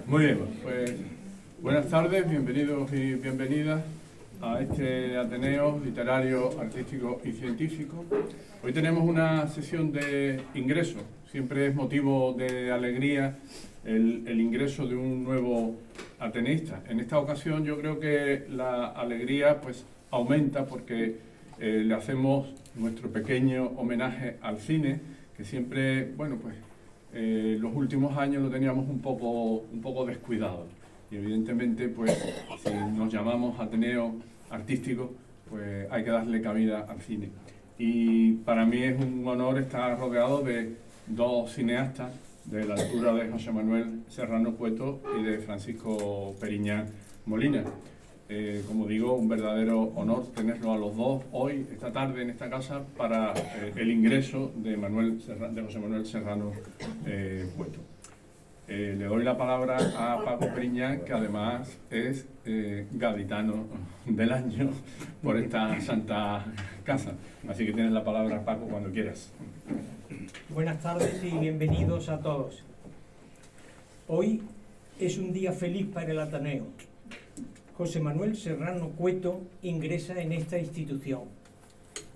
Muy bien, pues buenas tardes, bienvenidos y bienvenidas a este Ateneo Literario, Artístico y Científico. Hoy tenemos una sesión de ingreso. Siempre es motivo de alegría el ingreso de un nuevo ateneísta. En esta ocasión yo creo que la alegría pues aumenta porque le hacemos nuestro pequeño homenaje al cine, que siempre, bueno, pues los últimos años lo teníamos un poco descuidado. Y evidentemente, pues, si nos llamamos Ateneo Artístico, pues hay que darle cabida al cine. Y para mí es un honor estar rodeado de dos cineastas de la altura de José Manuel Serrano Cueto y de Francisco Periñán Molina. Como digo, un verdadero honor tenerlo a los dos hoy, esta tarde, en esta casa, para el ingreso de José Manuel Serrano Cueto. Le doy la palabra a Paco Periñán, que además es gaditano del año por esta santa casa. Así que tienes la palabra, Paco, cuando quieras. Buenas tardes y bienvenidos a todos. Hoy es un día feliz para el Ateneo. José Manuel Serrano Cueto ingresa en esta institución,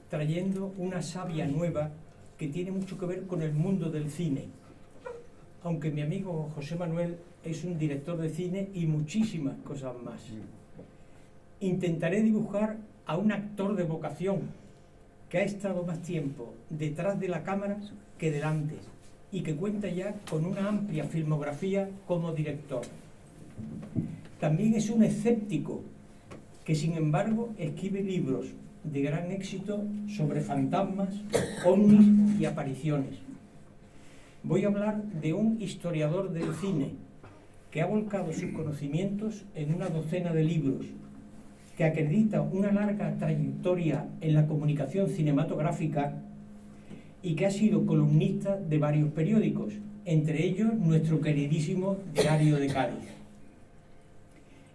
trayendo una savia nueva que tiene mucho que ver con el mundo del cine. Aunque mi amigo José Manuel es un director de cine y muchísimas cosas más. Intentaré dibujar a un actor de vocación que ha estado más tiempo detrás de la cámara que delante y que cuenta ya con una amplia filmografía como director. También es un escéptico que, sin embargo, escribe libros de gran éxito sobre fantasmas, ovnis y apariciones. Voy a hablar de un historiador del cine que ha volcado sus conocimientos en una docena de libros, que acredita una larga trayectoria en la comunicación cinematográfica y que ha sido columnista de varios periódicos, entre ellos nuestro queridísimo Diario de Cádiz.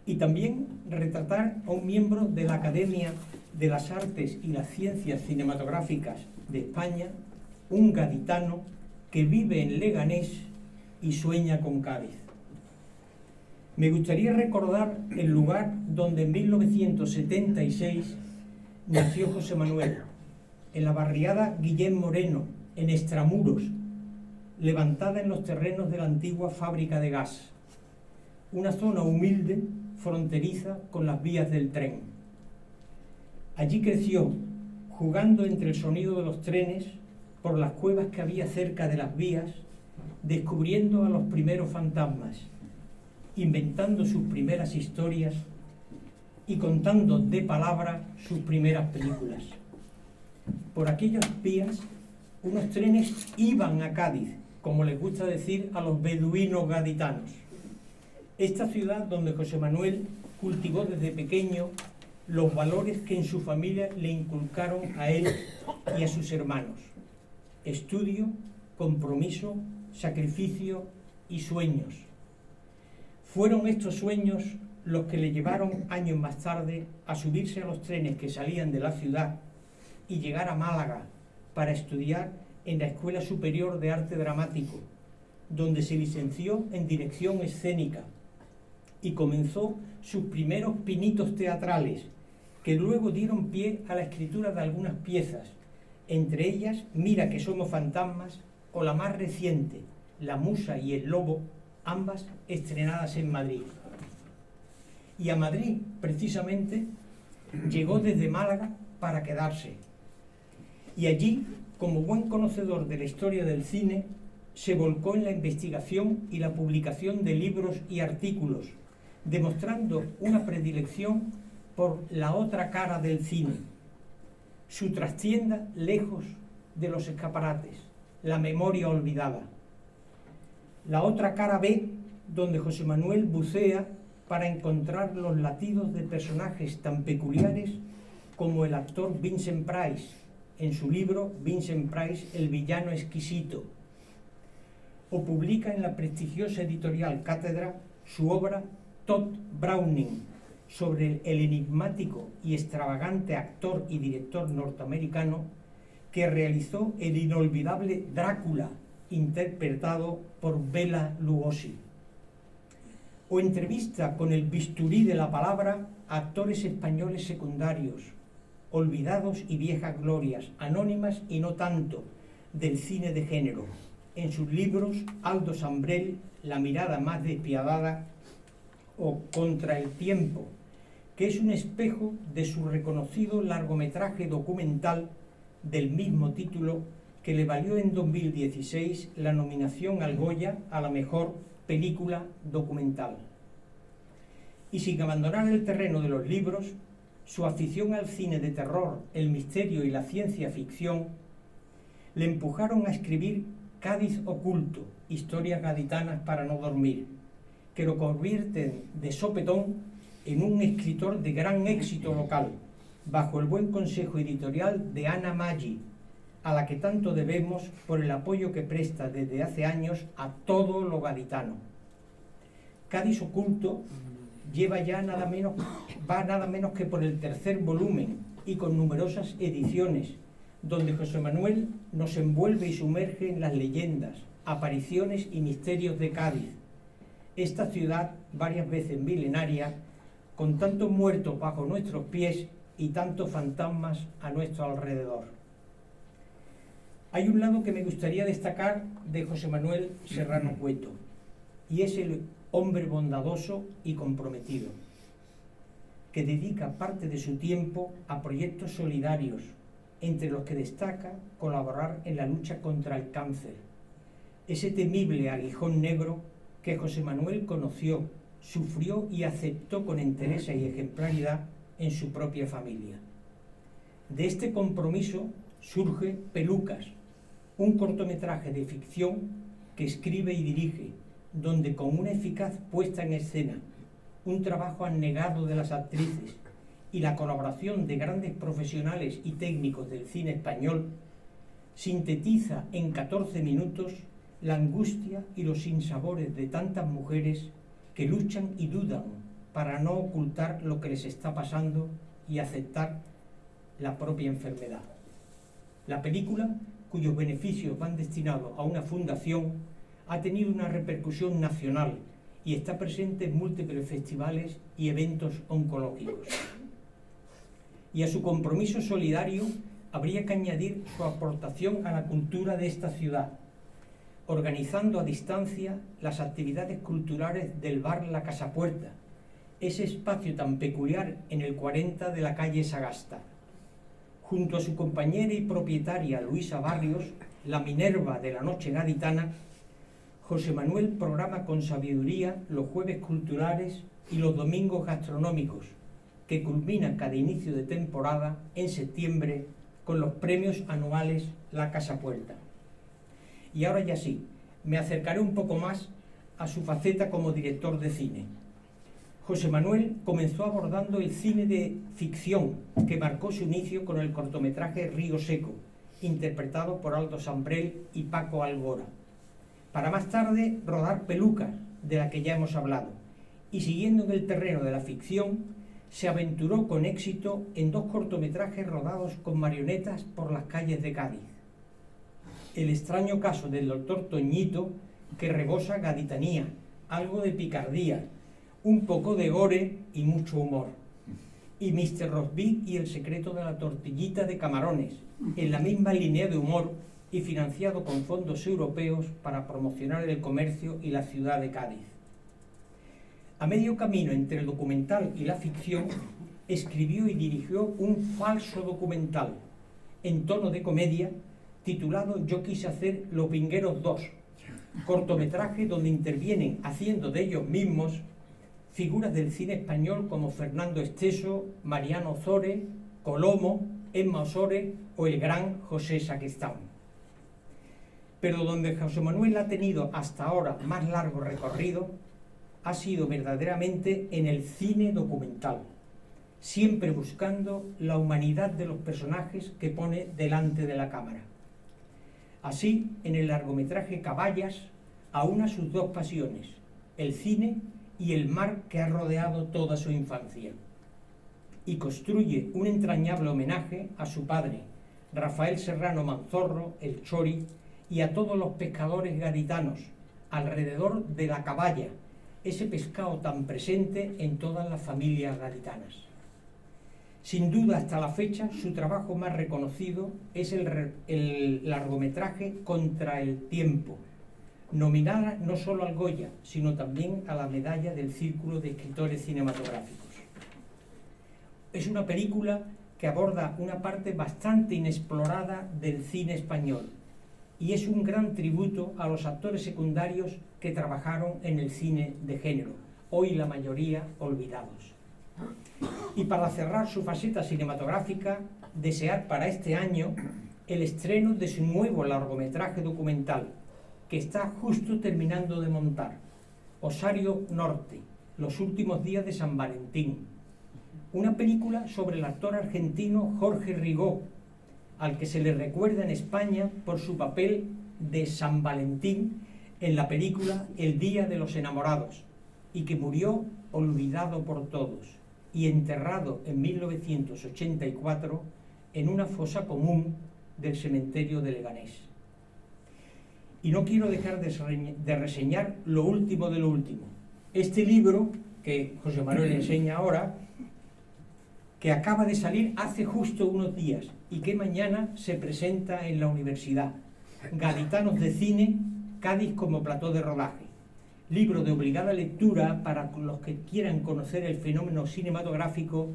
Y también retratar a un miembro de la Academia de las Artes y las Ciencias Cinematográficas de España, un gaditano que vive en Leganés y sueña con Cádiz. Me gustaría recordar el lugar donde en 1976 nació José Manuel, en la barriada Guillén Moreno, en Extramuros, levantada en los terrenos de la antigua fábrica de gas, una zona humilde fronteriza con las vías del tren. Allí creció, jugando entre el sonido de los trenes, por las cuevas que había cerca de las vías, descubriendo a los primeros fantasmas, inventando sus primeras historias y contando de palabra sus primeras películas. Por aquellas vías, unos trenes iban a Cádiz, como les gusta decir a los beduinos gaditanos. Esta ciudad donde José Manuel cultivó desde pequeño los valores que en su familia le inculcaron a él y a sus hermanos: estudio, compromiso, sacrificio y sueños. Fueron estos sueños los que le llevaron años más tarde a subirse a los trenes que salían de la ciudad y llegar a Málaga para estudiar en la Escuela Superior de Arte Dramático, donde se licenció en dirección escénica y comenzó sus primeros pinitos teatrales, que luego dieron pie a la escritura de algunas piezas, entre ellas Mira que somos fantasmas o la más reciente, La Musa y el Lobo, ambas estrenadas en Madrid. Y a Madrid, precisamente, llegó desde Málaga para quedarse. Y allí, como buen conocedor de la historia del cine, se volcó en la investigación y la publicación de libros y artículos, demostrando una predilección por la otra cara del cine, su trastienda lejos de los escaparates, la memoria olvidada. La otra cara B, donde José Manuel bucea para encontrar los latidos de personajes tan peculiares como el actor Vincent Price, en su libro Vincent Price, el villano exquisito, o publica en la prestigiosa editorial Cátedra su obra Tod Browning, sobre el enigmático y extravagante actor y director norteamericano que realizó el inolvidable Drácula, interpretado por Bela Lugosi. o entrevista con el bisturí de la palabra a actores españoles secundarios, olvidados y viejas glorias, anónimas y no tanto, del cine de género. En sus libros, Aldo Sambrell, La mirada más despiadada, o Contra el tiempo, que es un espejo de su reconocido largometraje documental del mismo título, que le valió en 2016 la nominación al Goya a la mejor película documental. Y sin abandonar el terreno de los libros, su afición al cine de terror, el misterio y la ciencia ficción le empujaron a escribir Cádiz oculto, historias gaditanas para no dormir, que lo convierten de sopetón en un escritor de gran éxito local, bajo el buen consejo editorial de Ana Maggi, a la que tanto debemos por el apoyo que presta desde hace años a todo lo gaditano. Cádiz oculto va nada menos que por el tercer volumen y con numerosas ediciones, donde José Manuel nos envuelve y sumerge en las leyendas, apariciones y misterios de Cádiz, esta ciudad varias veces milenaria, con tantos muertos bajo nuestros pies y tantos fantasmas a nuestro alrededor. Hay un lado que me gustaría destacar de José Manuel Serrano Cueto, y es el hombre bondadoso y comprometido, que dedica parte de su tiempo a proyectos solidarios, entre los que destaca colaborar en la lucha contra el cáncer, ese temible aguijón negro que José Manuel conoció, sufrió y aceptó con entereza y ejemplaridad en su propia familia. De este compromiso surge Pelucas, un cortometraje de ficción que escribe y dirige, donde con una eficaz puesta en escena, un trabajo abnegado de las actrices y la colaboración de grandes profesionales y técnicos del cine español, sintetiza en 14 minutos la angustia y los sinsabores de tantas mujeres que luchan y dudan para no ocultar lo que les está pasando y aceptar la propia enfermedad. La película, cuyos beneficios van destinados a una fundación, ha tenido una repercusión nacional y está presente en múltiples festivales y eventos oncológicos. Y a su compromiso solidario habría que añadir su aportación a la cultura de esta ciudad, organizando a distancia las actividades culturales del bar La Casapuerta, ese espacio tan peculiar en el 40 de la calle Sagasta. Junto a su compañera y propietaria Luisa Barrios, la Minerva de la noche gaditana, José Manuel programa con sabiduría los jueves culturales y los domingos gastronómicos, que culminan cada inicio de temporada en septiembre con los premios anuales La Casapuerta. Y ahora ya sí, me acercaré un poco más a su faceta como director de cine. José Manuel comenzó abordando el cine de ficción, que marcó su inicio con el cortometraje Río Seco, interpretado por Aldo Sambrell y Paco Algora, para más tarde rodar Pelucas, de la que ya hemos hablado, y siguiendo en el terreno de la ficción, se aventuró con éxito en 2 cortometrajes rodados con marionetas por las calles de Cádiz. El extraño caso del doctor Toñito, que rebosa gaditanía, algo de picardía, un poco de gore y mucho humor. Y Mr. Rosbif y el secreto de la tortillita de camarones, en la misma línea de humor y financiado con fondos europeos para promocionar el comercio y la ciudad de Cádiz. A medio camino entre el documental y la ficción, escribió y dirigió un falso documental, en tono de comedia, titulado Yo quise hacer Los Vingueros 2, cortometraje donde intervienen, haciendo de ellos mismos, figuras del cine español como Fernando Esteso, Mariano Ozores, Colomo, Emma Osores o el gran José Sacristán. Pero donde José Manuel ha tenido hasta ahora más largo recorrido ha sido verdaderamente en el cine documental, siempre buscando la humanidad de los personajes que pone delante de la cámara. Así, en el largometraje Caballas, aúna sus 2 pasiones, el cine y el mar que ha rodeado toda su infancia, y construye un entrañable homenaje a su padre, Rafael Serrano Manzorro, el Chori, y a todos los pescadores gaditanos, alrededor de la caballa, ese pescado tan presente en todas las familias gaditanas. Sin duda, hasta la fecha, su trabajo más reconocido es el largometraje Contra el tiempo, nominada no solo al Goya, sino también a la medalla del Círculo de Escritores Cinematográficos. Es una película que aborda una parte bastante inexplorada del cine español y es un gran tributo a los actores secundarios que trabajaron en el cine de género, hoy la mayoría olvidados. Y para cerrar su faceta cinematográfica, desear para este año el estreno de su nuevo largometraje documental, que está justo terminando de montar, Osario Norte, los últimos días de San Valentín, una película sobre el actor argentino Jorge Rigó, al que se le recuerda en España por su papel de San Valentín en la película El Día de los Enamorados, y que murió olvidado por todos y enterrado en 1984 en una fosa común del cementerio de Leganés. Y no quiero dejar de reseñar lo último de lo último. Este libro, que José Manuel enseña ahora, que acaba de salir hace justo unos días y que mañana se presenta en la universidad. Gaditanos de cine, Cádiz como plató de rodaje. Libro de obligada lectura para los que quieran conocer el fenómeno cinematográfico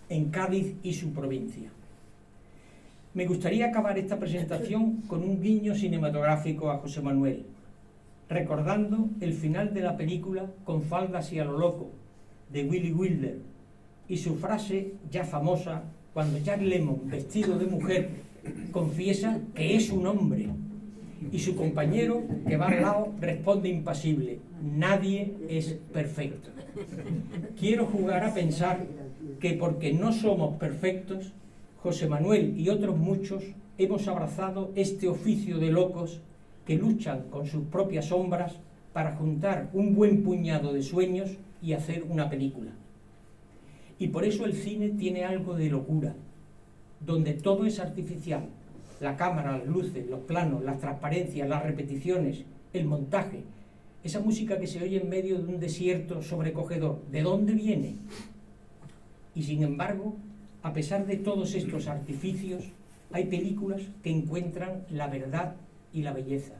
en Cádiz y su provincia. Me gustaría acabar esta presentación con un guiño cinematográfico a José Manuel, recordando el final de la película Con faldas y a lo loco, de Willy Wilder, y su frase ya famosa cuando Jack Lemmon, vestido de mujer, confiesa que es un hombre, y su compañero, que va al lado, responde impasible: nadie es perfecto. Quiero jugar a pensar que porque no somos perfectos, José Manuel y otros muchos hemos abrazado este oficio de locos que luchan con sus propias sombras para juntar un buen puñado de sueños y hacer una película. Y por eso el cine tiene algo de locura, donde todo es artificial: la cámara, las luces, los planos, las transparencias, las repeticiones, el montaje, esa música que se oye en medio de un desierto sobrecogedor. ¿De dónde viene? Y sin embargo, a pesar de todos estos artificios, hay películas que encuentran la verdad y la belleza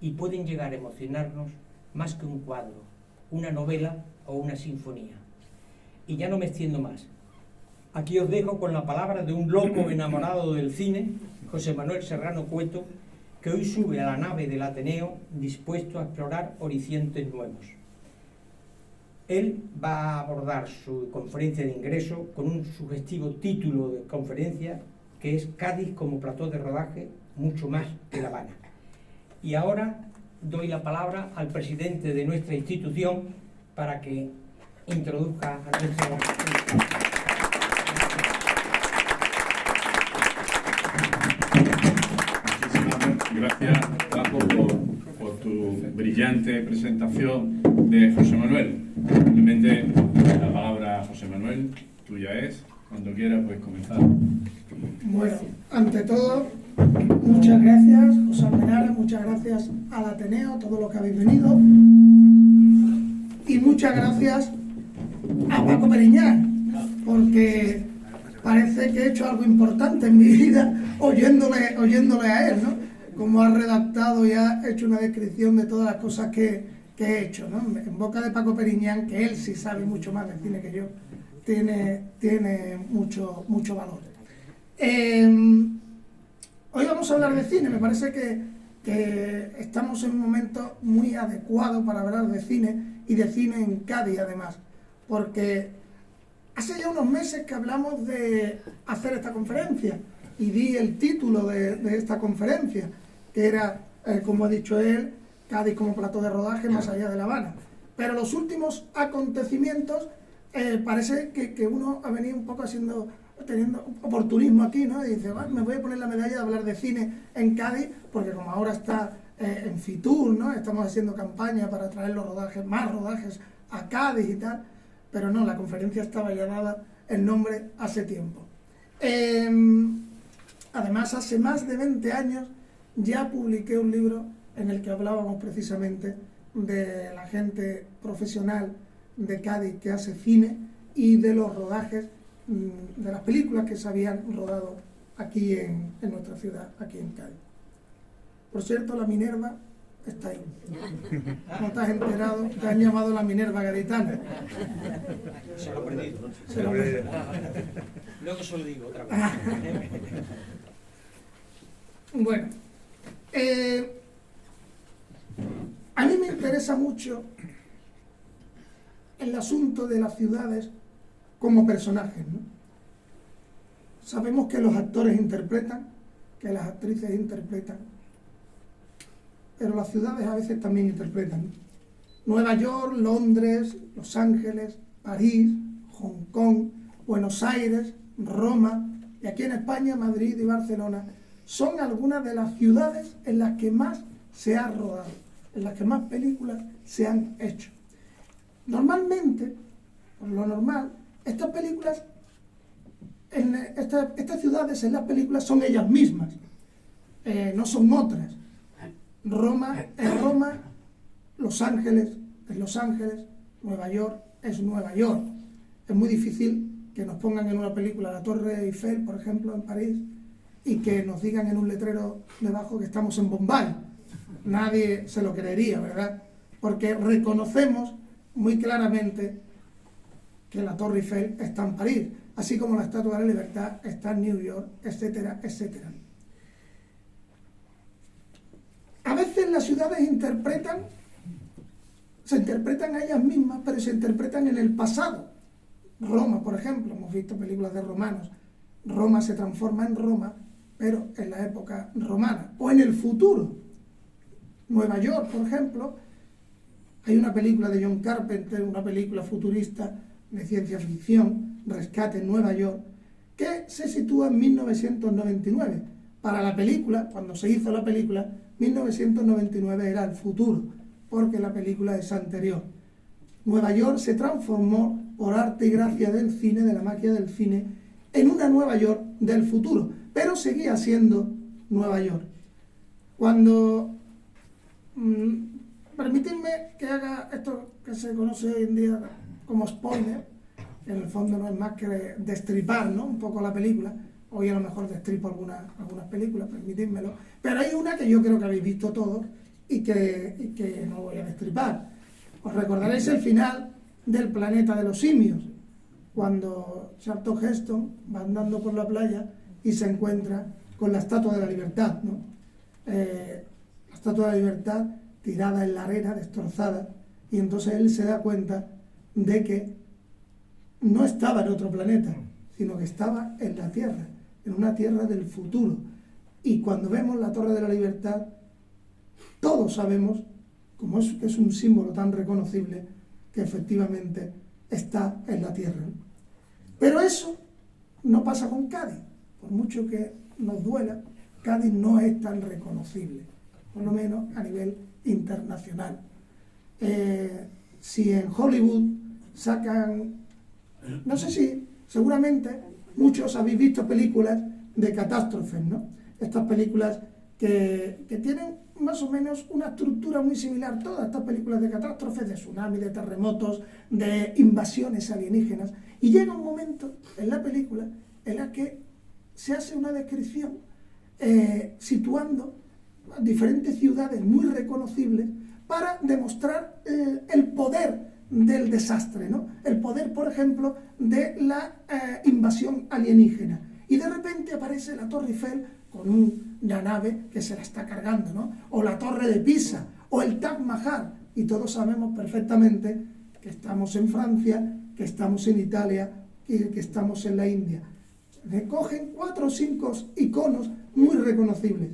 y pueden llegar a emocionarnos más que un cuadro, una novela o una sinfonía. Y ya no me extiendo más. Aquí os dejo con la palabra de un loco enamorado del cine, José Manuel Serrano Cueto, que hoy sube a la nave del Ateneo dispuesto a explorar horizontes nuevos. Él va a abordar su conferencia de ingreso con un sugestivo título de conferencia que es Cádiz como plató de rodaje, mucho más que La Habana. Y ahora doy la palabra al presidente de nuestra institución para que introduzca a nuestro... Gracias, Paco, por tu brillante presentación de José Manuel. Simplemente la palabra a José Manuel, tuya es. Cuando quieras puedes comenzar. Bueno, ante todo, muchas gracias, José Almenara, muchas gracias al Ateneo, todo lo que habéis venido. Y muchas gracias a Paco Periñán, porque parece que he hecho algo importante en mi vida oyéndole a él, ¿no? Como ha redactado y ha hecho una descripción de todas las cosas que he hecho, ¿no? En boca de Paco Periñán, que él sí sabe mucho más de cine que yo, tiene mucho valor. Hoy vamos a hablar de cine. Me parece que estamos en un momento muy adecuado para hablar de cine, y de cine en Cádiz además, porque hace ya unos meses que hablamos de hacer esta conferencia y di el título de esta conferencia, que era, como ha dicho él, Cádiz como plató de rodaje más allá de La Habana. Pero los últimos acontecimientos parece que uno ha venido un poco teniendo oportunismo aquí, ¿no? Y dice, me voy a poner la medalla de hablar de cine en Cádiz, porque como ahora está en Fitur, ¿no? Estamos haciendo campaña para traer más rodajes a Cádiz y tal, pero no, la conferencia estaba ya dada el nombre hace tiempo. Además, hace más de 20 años ya publiqué un libro en el que hablábamos precisamente de la gente profesional de Cádiz que hace cine y de los rodajes de las películas que se habían rodado aquí en nuestra ciudad, aquí en Cádiz. Por cierto, la Minerva está ahí. ¿No te has enterado? Te han llamado la Minerva gaditana. Se lo he perdido. Se lo he perdido. Luego se lo digo otra vez. Bueno, a mí me interesa mucho el asunto de las ciudades como personajes, ¿no? Sabemos que los actores interpretan, que las actrices interpretan, pero las ciudades a veces también interpretan. Nueva York, Londres, Los Ángeles, París, Hong Kong, Buenos Aires, Roma, y aquí en España, Madrid y Barcelona, son algunas de las ciudades en las que más se ha rodado, en las que más películas se han hecho. Normalmente, por lo normal, estas películas, estas ciudades en las películas son ellas mismas, no son otras. Roma es Roma, Los Ángeles es Los Ángeles, Nueva York es Nueva York. Es muy difícil que nos pongan en una película la Torre Eiffel, por ejemplo, en París, y que nos digan en un letrero debajo que estamos en Bombay. Nadie se lo creería, ¿verdad? Porque reconocemos muy claramente que la Torre Eiffel está en París, así como la Estatua de la Libertad está en New York, etcétera, etcétera. A veces las ciudades se interpretan a ellas mismas, pero se interpretan en el pasado. Roma, por ejemplo, hemos visto películas de romanos. Roma se transforma en Roma, pero en la época romana, o en el futuro. Nueva York, por ejemplo, hay una película de John Carpenter, una película futurista de ciencia ficción, Rescate en Nueva York, que se sitúa en 1999. Para la película, cuando se hizo la película, 1999 era el futuro, porque la película es anterior. Nueva York se transformó por arte y gracia del cine, de la magia del cine, en una Nueva York del futuro, pero seguía siendo Nueva York. Cuando permitidme que haga esto que se conoce hoy en día como spoiler, que en el fondo no es más que destripar, ¿no?, un poco la película. Hoy a lo mejor destripo algunas películas, permitidmelo, pero hay una que yo creo que habéis visto todos y que no voy a destripar. Os recordaréis el final del Planeta de los Simios, cuando Charlton Heston va andando por la playa y se encuentra con la Estatua de la Libertad, ¿no? La Estatua de la Libertad tirada en la arena, destrozada, y entonces él se da cuenta de que no estaba en otro planeta, sino que estaba en la Tierra, en una Tierra del futuro. Y cuando vemos la Torre de la Libertad, todos sabemos, como es un símbolo tan reconocible, que efectivamente está en la Tierra. Pero eso no pasa con Cádiz. Por mucho que nos duela, Cádiz no es tan reconocible, por lo menos a nivel internacional. Si en Hollywood sacan, no sé si, seguramente muchos habéis visto películas de catástrofes, ¿no? Estas películas que tienen más o menos una estructura muy similar, todas estas películas de catástrofes, de tsunamis, de terremotos, de invasiones alienígenas, y llega un momento en la película en la que se hace una descripción situando diferentes ciudades muy reconocibles para demostrar el poder del desastre, ¿no? El poder, por ejemplo, de la invasión alienígena. Y de repente aparece la Torre Eiffel con una nave que se la está cargando, ¿no? O la Torre de Pisa, o el Taj Mahal. Y todos sabemos perfectamente que estamos en Francia, que estamos en Italia y que estamos en la India. Recogen 4 o 5 iconos muy reconocibles.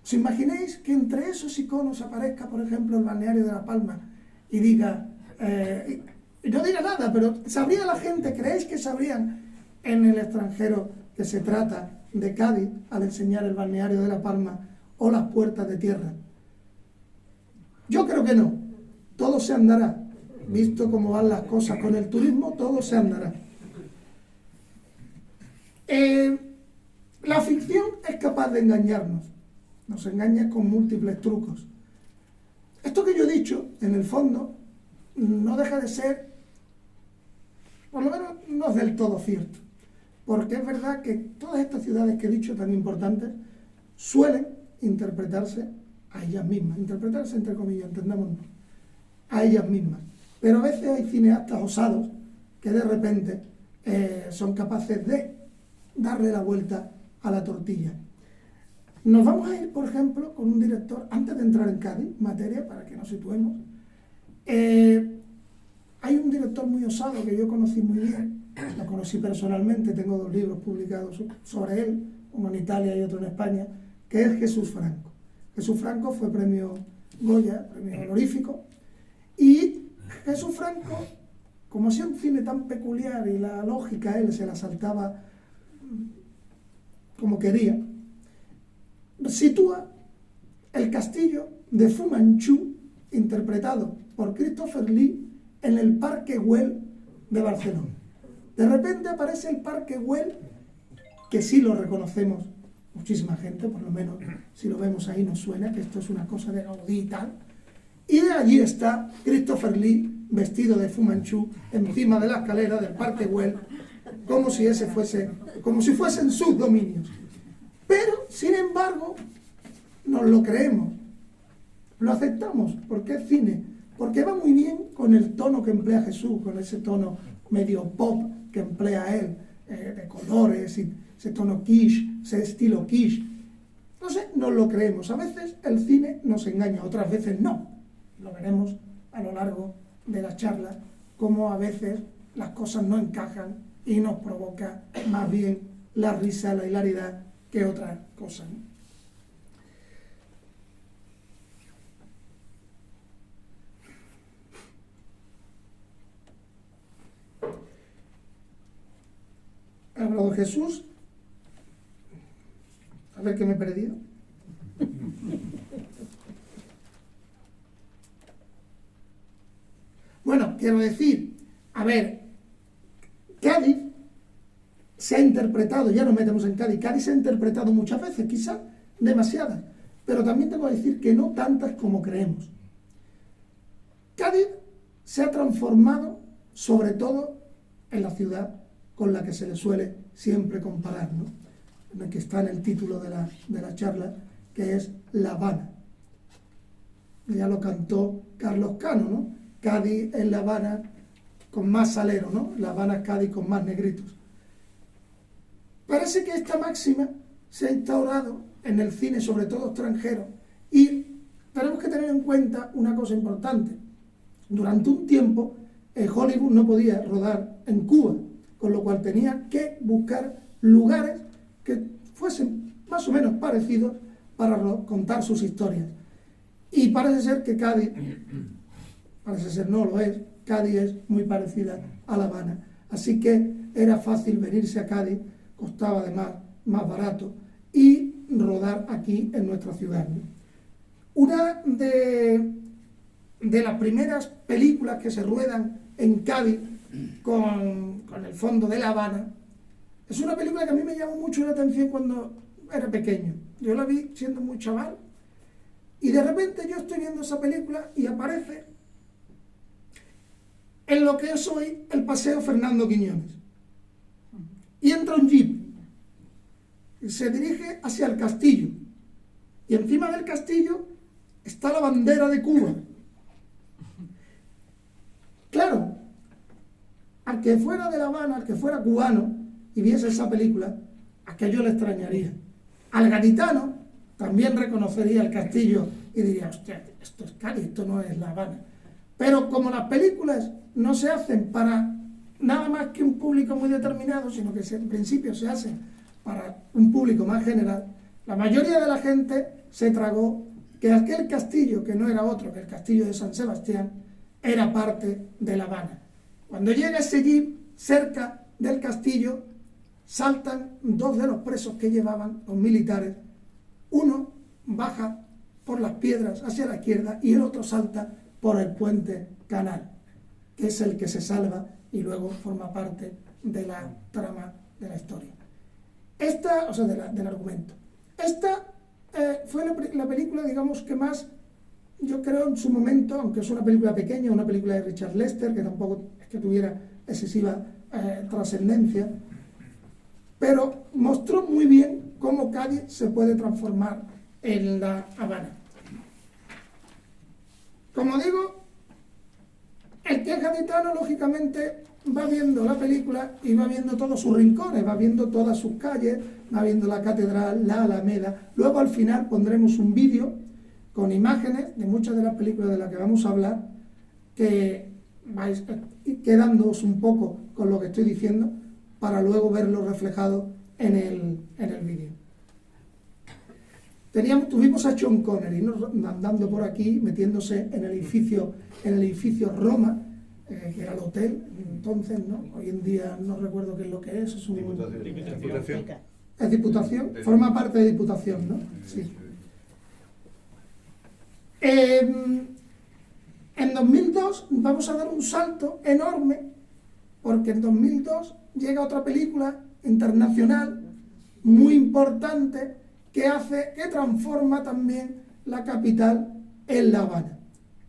¿Os imagináis que entre esos iconos aparezca, por ejemplo, el balneario de La Palma y diga, y no diga nada, pero sabría la gente, creéis que sabrían en el extranjero que se trata de Cádiz al enseñar el balneario de La Palma o las puertas de tierra? Yo creo que no, todo se andará. Visto cómo van las cosas con el turismo, todo se andará. La ficción es capaz de engañarnos, nos engaña con múltiples trucos. Esto que yo he dicho, en el fondo, no deja de ser, por lo menos no es del todo cierto, porque es verdad que todas estas ciudades que he dicho tan importantes suelen interpretarse a ellas mismas, interpretarse entre comillas, entendámonos, a ellas mismas. Pero a veces hay cineastas osados que de repente son capaces de darle la vuelta a la tortilla. Nos vamos a ir, por ejemplo, con un director, antes de entrar en Cádiz, materia, para que nos situemos. Hay un director muy osado que yo conocí muy bien, lo conocí personalmente, tengo 2 libros publicados sobre él, uno en Italia y otro en España, que es Jesús Franco. Jesús Franco fue premio Goya, premio honorífico, y Jesús Franco, como hacía un cine tan peculiar y la lógica él se la saltaba como quería, sitúa el castillo de Fu Manchu, interpretado por Christopher Lee, en el Parque Güell de Barcelona. De repente aparece el Parque Güell, que sí lo reconocemos muchísima gente, por lo menos si lo vemos ahí nos suena que esto es una cosa de Gaudí y tal, y de allí está Christopher Lee vestido de Fu Manchu encima de la escalera del Parque Güell, como si fuesen sus dominios. Pero, sin embargo, nos lo creemos, lo aceptamos, porque es cine, porque va muy bien con el tono que emplea Jesús, con ese tono medio pop que emplea él, de colores, y ese tono quiche, ese estilo quiche. No sé, nos lo creemos. A veces el cine nos engaña, otras veces no. Lo veremos a lo largo de la charla, cómo a veces las cosas no encajan y nos provoca más bien la risa, la hilaridad, que otra cosa, ¿no? He hablado de Jesús. A ver qué me he perdido. Bueno, quiero decir, a ver, Cádiz se ha interpretado, ya nos metemos en Cádiz, Cádiz se ha interpretado muchas veces, quizás demasiadas, pero también tengo que decir que no tantas como creemos. Cádiz se ha transformado, sobre todo, en la ciudad con la que se le suele siempre comparar, ¿no? En el que está en el título de la charla, que es La Habana. Ya lo cantó Carlos Cano, ¿no? Cádiz es La Habana con más salero, ¿no? La Habana es Cádiz con más negritos. Parece que esta máxima se ha instaurado en el cine, sobre todo extranjero, y tenemos que tener en cuenta una cosa importante. Durante un tiempo, Hollywood no podía rodar en Cuba, con lo cual tenía que buscar lugares que fuesen más o menos parecidos para contar sus historias. Y parece ser que Cádiz, parece ser no lo es, Cádiz es muy parecida a La Habana. Así que era fácil venirse a Cádiz, costaba además más barato, y rodar aquí en nuestra ciudad, ¿no? Una de las primeras películas que se ruedan en Cádiz con el fondo de La Habana es una película que a mí me llamó mucho la atención cuando era pequeño. Yo la vi siendo muy chaval y de repente yo estoy viendo esa película y aparece en lo que es hoy el Paseo Fernando Quiñones y entra un jeep y se dirige hacia el castillo y encima del castillo está la bandera de Cuba. Claro, al que fuera de La Habana, al que fuera cubano y viese esa película, aquello le extrañaría. Al gaditano también reconocería el castillo y diría, hostia, esto es Cádiz, esto no es La Habana. Pero como las películas no se hacen para nada más que un público muy determinado, sino que en principio se hacen para un público más general, la mayoría de la gente se tragó que aquel castillo, que no era otro que el castillo de San Sebastián, era parte de La Habana. Cuando llega ese jeep cerca del castillo, saltan 2 de los presos que llevaban los militares. Uno baja por las piedras hacia la izquierda y el otro salta por el puente canal, que es el que se salva y luego forma parte de la trama de la historia. Del argumento. Esta fue la película, digamos, que más yo creo en su momento, aunque es una película pequeña, una película de Richard Lester, que tampoco es que tuviera excesiva trascendencia, pero mostró muy bien cómo Cádiz se puede transformar en La Habana. Como digo, el que es gaditano, lógicamente, va viendo la película y va viendo todos sus rincones, va viendo todas sus calles, va viendo la catedral, la Alameda. Luego, al final, pondremos un vídeo con imágenes de muchas de las películas de las que vamos a hablar, que vais quedándoos un poco con lo que estoy diciendo, para luego verlo reflejado en el vídeo. Tuvimos a Sean Connery, ¿no?, andando por aquí, metiéndose en el edificio Roma, que era el hotel, entonces, ¿no? Hoy en día no recuerdo qué es lo que es un... Diputación. ¿Es Diputación? Forma parte de Diputación, ¿no? Sí. En 2002 vamos a dar un salto enorme, porque en 2002 llega otra película internacional muy importante que transforma también la capital en La Habana,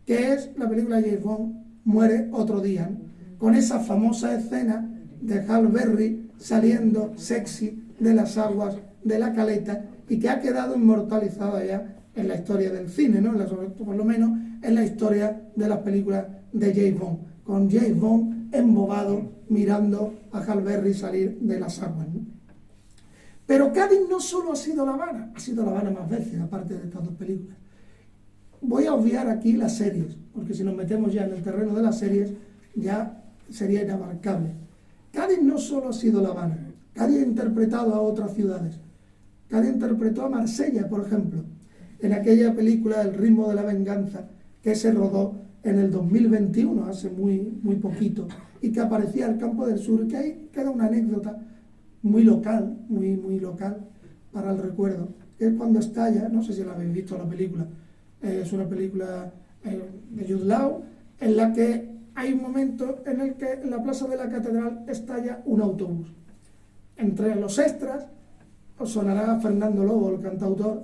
que es la película James Bond, Muere otro día, ¿no?, con esa famosa escena de Halle Berry saliendo sexy de las aguas de la caleta y que ha quedado inmortalizada ya en la historia del cine, ¿no?, por lo menos en la historia de las películas de James Bond, con James Bond embobado mirando a Halle Berry salir de las aguas, ¿no? Pero Cádiz no solo ha sido La Habana, ha sido La Habana más veces, aparte de estas dos películas. Voy a obviar aquí las series, porque si nos metemos ya en el terreno de las series, ya sería inabarcable. Cádiz no solo ha sido La Habana, Cádiz ha interpretado a otras ciudades. Cádiz interpretó a Marsella, por ejemplo, en aquella película El ritmo de la venganza, que se rodó en el 2021, hace muy poquito, y que aparecía al Campo del Sur, que ahí queda una anécdota muy local, muy local para el recuerdo, que es cuando estalla, no sé si la habéis visto la película, es una película de Jude Law, en la que hay un momento en el que en la plaza de la catedral estalla un autobús. Entre los extras os sonará Fernando Lobo, el cantautor,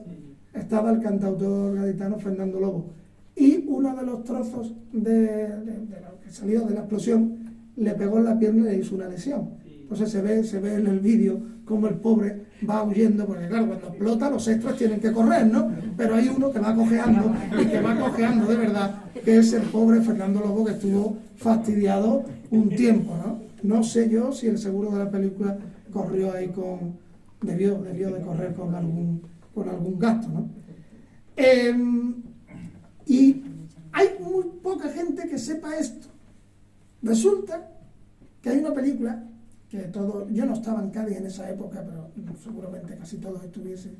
estaba el cantautor gaditano Fernando Lobo, y uno de los trozos de lo que salió de la explosión le pegó en la pierna y le hizo una lesión. Entonces se ve en el vídeo cómo el pobre va huyendo, porque claro, cuando explota los extras tienen que correr, ¿no? Pero hay uno que va cojeando, y que va cojeando de verdad, que es el pobre Fernando Lobo, que estuvo fastidiado un tiempo, ¿no? No sé yo si el seguro de la película corrió ahí debió de correr con algún gasto, ¿no? Y hay muy poca gente que sepa esto. Resulta que hay una película que yo no estaba en Cádiz en esa época, pero seguramente casi todos estuviesen,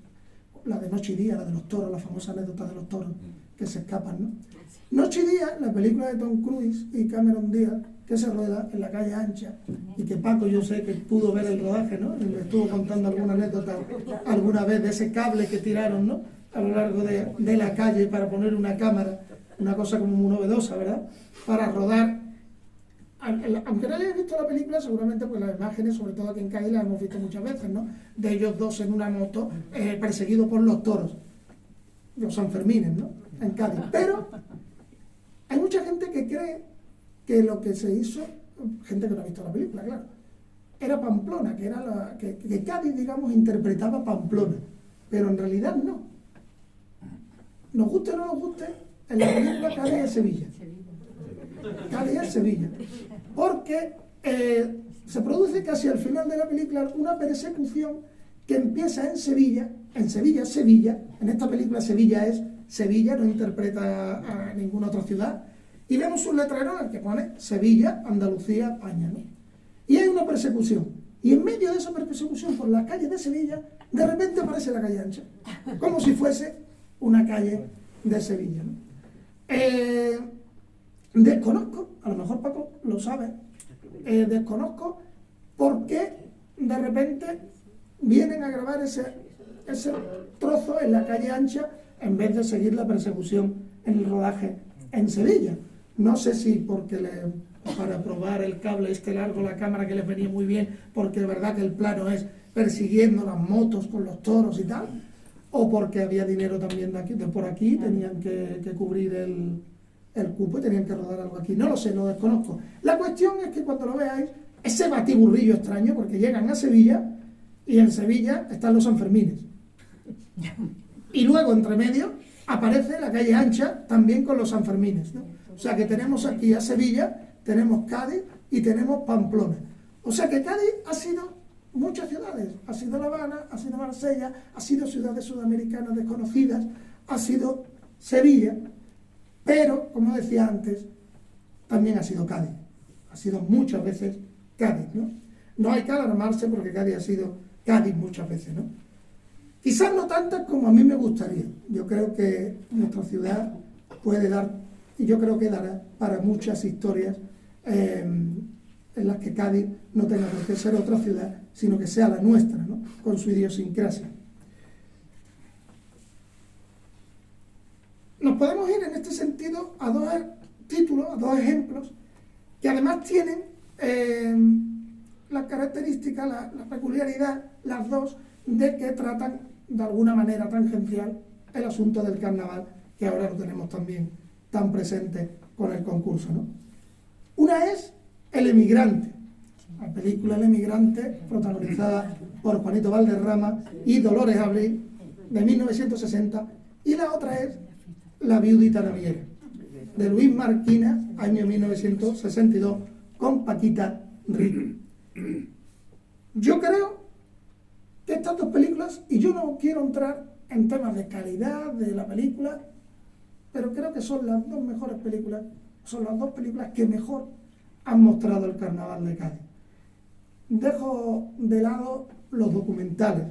la de Noche y Día, la de los toros, la famosa anécdota de los toros que se escapan, ¿no? Noche y Día, la película de Tom Cruise y Cameron Díaz, que se rueda en la calle Ancha, y que Paco, yo sé que pudo ver el rodaje, ¿no? Y me estuvo contando alguna anécdota alguna vez de ese cable que tiraron, ¿no?, a lo largo de la calle para poner una cámara, una cosa como muy novedosa, ¿verdad?, para rodar. Aunque no hayáis visto la película, seguramente pues las imágenes, sobre todo aquí en Cádiz, las hemos visto muchas veces, ¿no?, de ellos dos en una moto, perseguidos por los toros, los Sanfermines, ¿no?, en Cádiz. Pero hay mucha gente que cree que lo que se hizo, gente que no ha visto la película, claro, era Pamplona, que Cádiz, digamos, interpretaba Pamplona, pero en realidad no. Nos guste o no nos guste, en la película Cádiz es Sevilla. Cádiz es Sevilla. Porque se produce casi al final de la película una persecución que empieza en Sevilla, en esta película Sevilla es Sevilla, no interpreta a ninguna otra ciudad, y vemos un letrero en el que pone Sevilla, Andalucía, España, ¿no? Y hay una persecución, y en medio de esa persecución por las calles de Sevilla, de repente aparece la calle Ancha, como si fuese una calle de Sevilla, ¿no? Desconozco, a lo mejor Paco lo sabe, desconozco por qué de repente vienen a grabar ese trozo en la calle Ancha en vez de seguir la persecución en el rodaje en Sevilla. No sé si porque para probar el cable largo, la cámara que les venía muy bien, porque de verdad que el plano es persiguiendo las motos con los toros y tal, o porque había dinero también de por aquí, tenían que cubrir el cupo y tenían que rodar algo aquí. No lo sé, lo desconozco. La cuestión es que cuando lo veáis, ese batiburrillo extraño, porque llegan a Sevilla y en Sevilla están los Sanfermines. Y luego, entre medio, aparece la calle ancha también con los Sanfermines, ¿no? O sea que tenemos aquí a Sevilla, tenemos Cádiz y tenemos Pamplona. O sea que Cádiz ha sido muchas ciudades. Ha sido La Habana, ha sido Marsella, ha sido ciudades sudamericanas desconocidas, ha sido Sevilla, pero, como decía antes, también ha sido Cádiz. Ha sido muchas veces Cádiz, ¿no? No hay que alarmarse porque Cádiz ha sido Cádiz muchas veces, ¿no? Quizás no tantas como a mí me gustaría. Yo creo que nuestra ciudad puede dar, y yo creo que dará para muchas historias en las que Cádiz no tenga por qué ser otra ciudad, sino que sea la nuestra, ¿no? Con su idiosincrasia. Nos podemos ir en este sentido a dos títulos, a dos ejemplos, que además tienen la característica, la peculiaridad, las dos, de que tratan de alguna manera tangencial el asunto del carnaval, que ahora lo tenemos también tan presente con el concurso, ¿no? Una es El emigrante, la película El emigrante, protagonizada por Juanito Valderrama y Dolores Abril, de 1960, y la otra es La viudita naviera, de Luis Marquina, año 1962, con Paquita Rico. Yo creo que estas dos películas, y yo no quiero entrar en temas de calidad de la película, pero creo que son las dos mejores películas, son las dos películas que mejor han mostrado el carnaval de Cádiz. Dejo de lado los documentales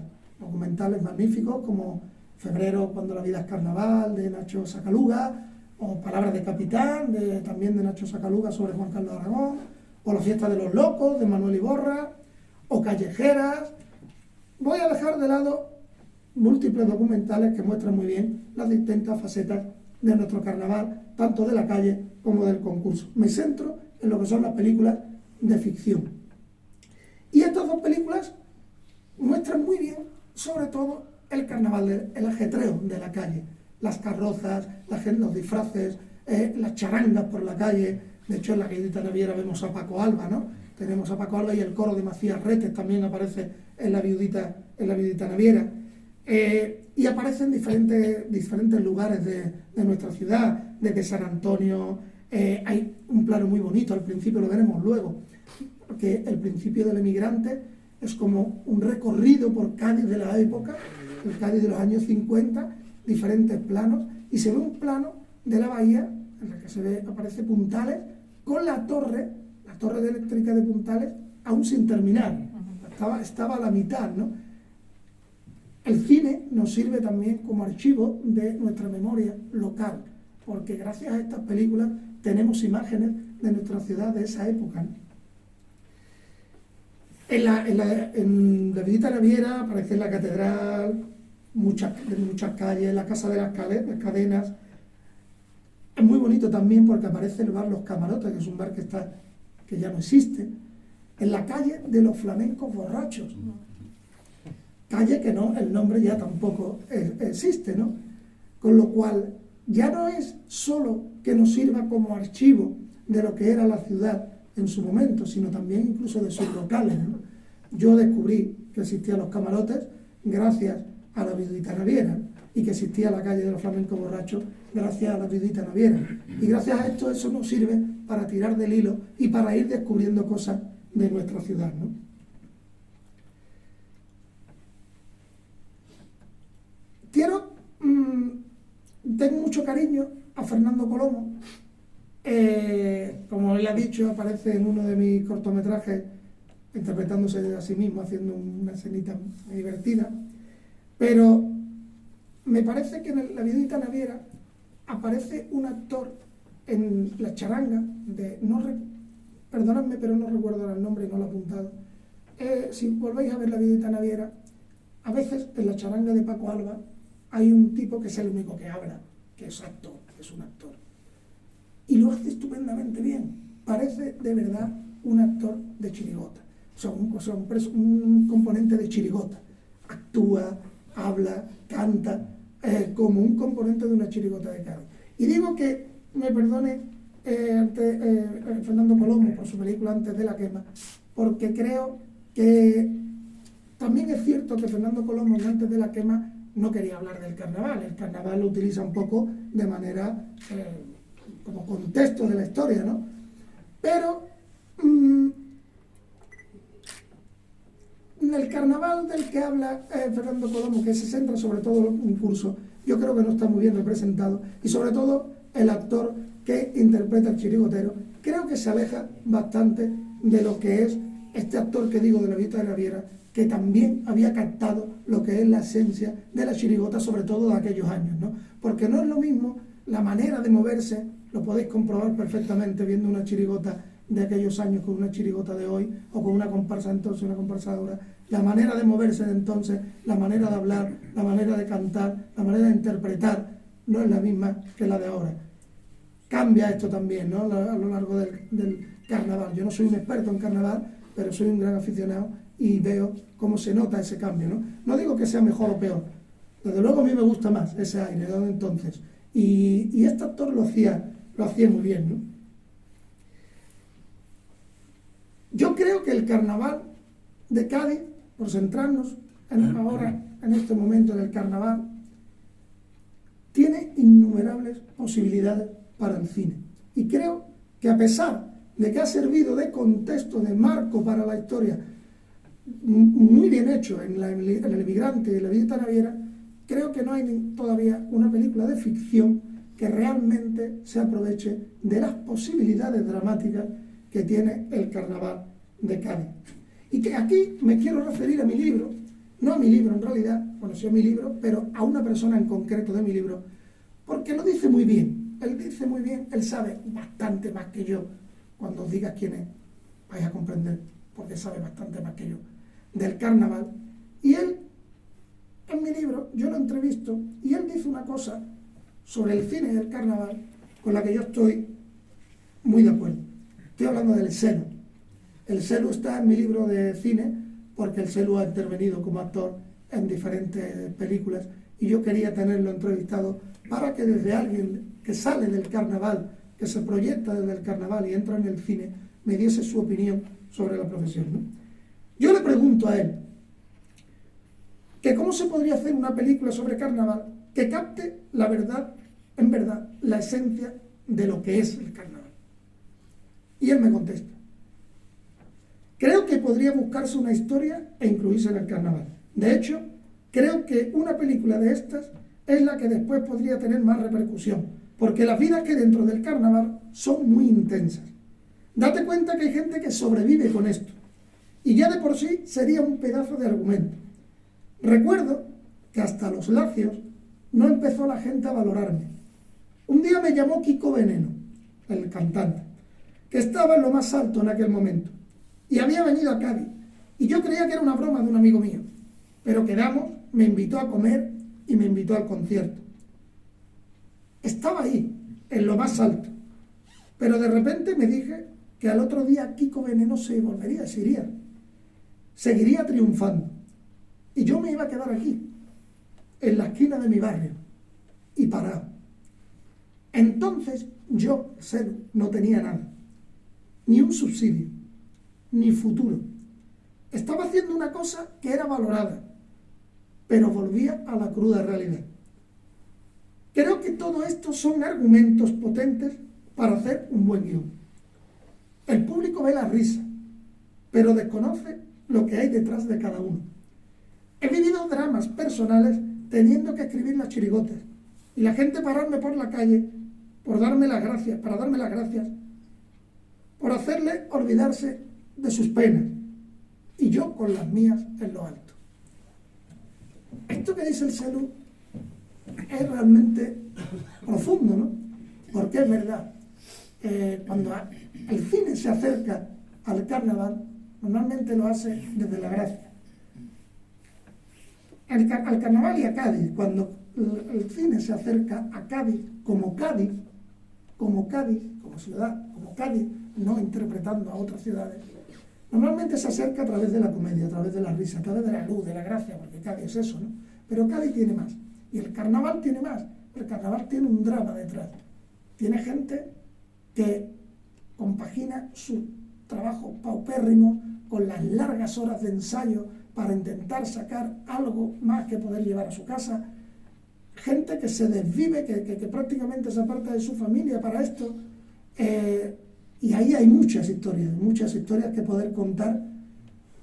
magníficos como Febrero cuando la vida es carnaval, de Nacho Sacaluga, o Palabras de Capitán, también de Nacho Sacaluga sobre Juan Carlos Aragón, o La fiesta de los locos, de Manuel Iborra, o Callejeras. Voy a dejar de lado múltiples documentales que muestran muy bien las distintas facetas de nuestro carnaval, tanto de la calle como del concurso. Me centro en lo que son las películas de ficción. Y estas dos películas muestran muy bien, sobre todo, el carnaval, el ajetreo de la calle, las carrozas, los disfraces, las charangas por la calle. De hecho, en La viudita naviera vemos a Paco Alba, ¿no? Tenemos a Paco Alba y el coro de Macías Retes también aparece en La viudita naviera. Y aparecen diferentes lugares de nuestra ciudad, desde San Antonio. Hay un plano muy bonito, al principio lo veremos luego, porque el principio del emigrante es como un recorrido por Cádiz de la época, el Cádiz de los años 50, diferentes planos, y se ve un plano de la bahía, en el que aparece Puntales, con la torre de eléctrica de Puntales, aún sin terminar, estaba a la mitad, ¿no? El cine nos sirve también como archivo de nuestra memoria local, porque gracias a estas películas tenemos imágenes de nuestra ciudad de esa época, ¿no? En La viudita naviera aparece la catedral, muchas calles, la casa de las cadenas. Es muy bonito también porque aparece el bar Los Camarotes, que es un bar que ya no existe, en la calle de los flamencos borrachos. Calle que no, el nombre ya tampoco existe, ¿no? Con lo cual, ya no es solo que nos sirva como archivo de lo que era la ciudad en su momento, sino también incluso de sus locales, ¿no? Yo descubrí que existían los camarotes gracias a La viudita naviera, y que existía la calle de los flamencos borrachos gracias a La viudita naviera. Y gracias a esto, eso nos sirve para tirar del hilo y para ir descubriendo cosas de nuestra ciudad, ¿no? Tengo mucho cariño a Fernando Colomo. Como él ha dicho, aparece en uno de mis cortometrajes interpretándose a sí mismo, haciendo una escenita muy divertida, pero me parece que en La viudita naviera aparece un actor en la charanga perdonadme, pero no recuerdo el nombre y no lo he apuntado. Si volvéis a ver La viudita naviera, a veces en la charanga de Paco Alba hay un tipo que es el único que habla, que es actor, que es un actor, y lo hace estupendamente bien. Parece de verdad un actor de chirigota, un componente de chirigota. Actúa, habla, canta, como un componente de una chirigota de Cádiz. Y digo que me perdone Fernando Colomo por su película Antes de la quema, porque creo que también es cierto que Fernando Colomo en Antes de la quema no quería hablar del carnaval. El carnaval lo utiliza un poco de manera como contexto de la historia, ¿no? Pero el carnaval del que habla Fernando Colomo, que se centra sobre todo en un curso, yo creo que no está muy bien representado, y sobre todo el actor que interpreta al chirigotero, creo que se aleja bastante de lo que es este actor que digo de La Viuda de la Viera, que también había captado lo que es la esencia de la chirigota, sobre todo de aquellos años, ¿no? Porque no es lo mismo la manera de moverse, lo podéis comprobar perfectamente viendo una chirigota de aquellos años con una chirigota de hoy, o con una comparsa entonces, una comparsa de ahora. La manera de moverse de entonces, la manera de hablar, la manera de cantar, la manera de interpretar, no es la misma que la de ahora. Cambia esto también, ¿no? A lo largo del carnaval. Yo no soy un experto en carnaval, pero soy un gran aficionado y veo cómo se nota ese cambio, ¿no? No digo que sea mejor o peor, desde luego a mí me gusta más ese aire de entonces, y este actor lo hacía muy bien, ¿no? Yo creo que el carnaval de Cádiz, por centrarnos ahora en este momento del carnaval, tiene innumerables posibilidades para el cine, y creo que a pesar de que ha servido de contexto, de marco para la historia, muy bien hecho en El Emigrante y en La Viuda de la Viera, creo que no hay todavía una película de ficción que realmente se aproveche de las posibilidades dramáticas que tiene el carnaval de Cádiz. Y que aquí me quiero referir a mi libro, no a mi libro en realidad, bueno, sí a mi libro, pero a una persona en concreto de mi libro, porque lo dice muy bien, él sabe bastante más que yo. Cuando os diga quién es, vais a comprender, porque sabe bastante más que yo, del carnaval. Y él, en mi libro, yo lo entrevisto, y él dice una cosa sobre el cine y el carnaval con la que yo estoy muy de acuerdo. Estoy hablando del Selu. El Selu está en mi libro de cine, porque el Selu ha intervenido como actor en diferentes películas, y yo quería tenerlo entrevistado para que desde alguien que sale del carnaval, que se proyecta desde el carnaval y entra en el cine, me diese su opinión sobre la profesión, ¿no? Yo le pregunto a él que cómo se podría hacer una película sobre carnaval que capte la verdad, en verdad, la esencia de lo que es el carnaval. Y él me contesta: creo que podría buscarse una historia e incluirse en el carnaval. De hecho, creo que una película de estas es la que después podría tener más repercusión, porque las vidas que dentro del carnaval son muy intensas. Date cuenta que hay gente que sobrevive con esto, y ya de por sí sería un pedazo de argumento. Recuerdo que hasta los lacios no empezó la gente a valorarme. Un día me llamó Kiko Veneno, el cantante, que estaba en lo más alto en aquel momento, y había venido a Cádiz, y yo creía que era una broma de un amigo mío, pero quedamos, me invitó a comer y me invitó al concierto. Estaba ahí, en lo más alto, pero de repente me dije que al otro día Kiko Veneno se volvería, se iría, seguiría triunfando, y yo me iba a quedar aquí, en la esquina de mi barrio, y parado. Entonces yo, Selu, no tenía nada, ni un subsidio, ni futuro. Estaba haciendo una cosa que era valorada, pero volvía a la cruda realidad. Creo que todo esto son argumentos potentes para hacer un buen guión. El público ve la risa, pero desconoce lo que hay detrás de cada uno. He vivido dramas personales teniendo que escribir las chirigotas, y la gente pararme por la calle para darme las gracias, por hacerle olvidarse de sus penas, y yo con las mías en lo alto. Esto que dice el Selu es realmente profundo, ¿no? Porque es verdad. Cuando el cine se acerca al carnaval, normalmente lo hace desde la gracia. Al carnaval y a Cádiz, cuando el cine se acerca a Cádiz, como ciudad, como Cádiz, no interpretando a otras ciudades, normalmente se acerca a través de la comedia, a través de la risa, a través de la luz, de la gracia, porque Cádiz es eso, ¿no? Pero Cádiz tiene más. Y el carnaval tiene más. El carnaval tiene un drama detrás. Tiene gente que compagina su trabajo paupérrimo con las largas horas de ensayo para intentar sacar algo más que poder llevar a su casa. Gente que se desvive, que prácticamente se aparta de su familia para esto. Y ahí hay muchas historias que poder contar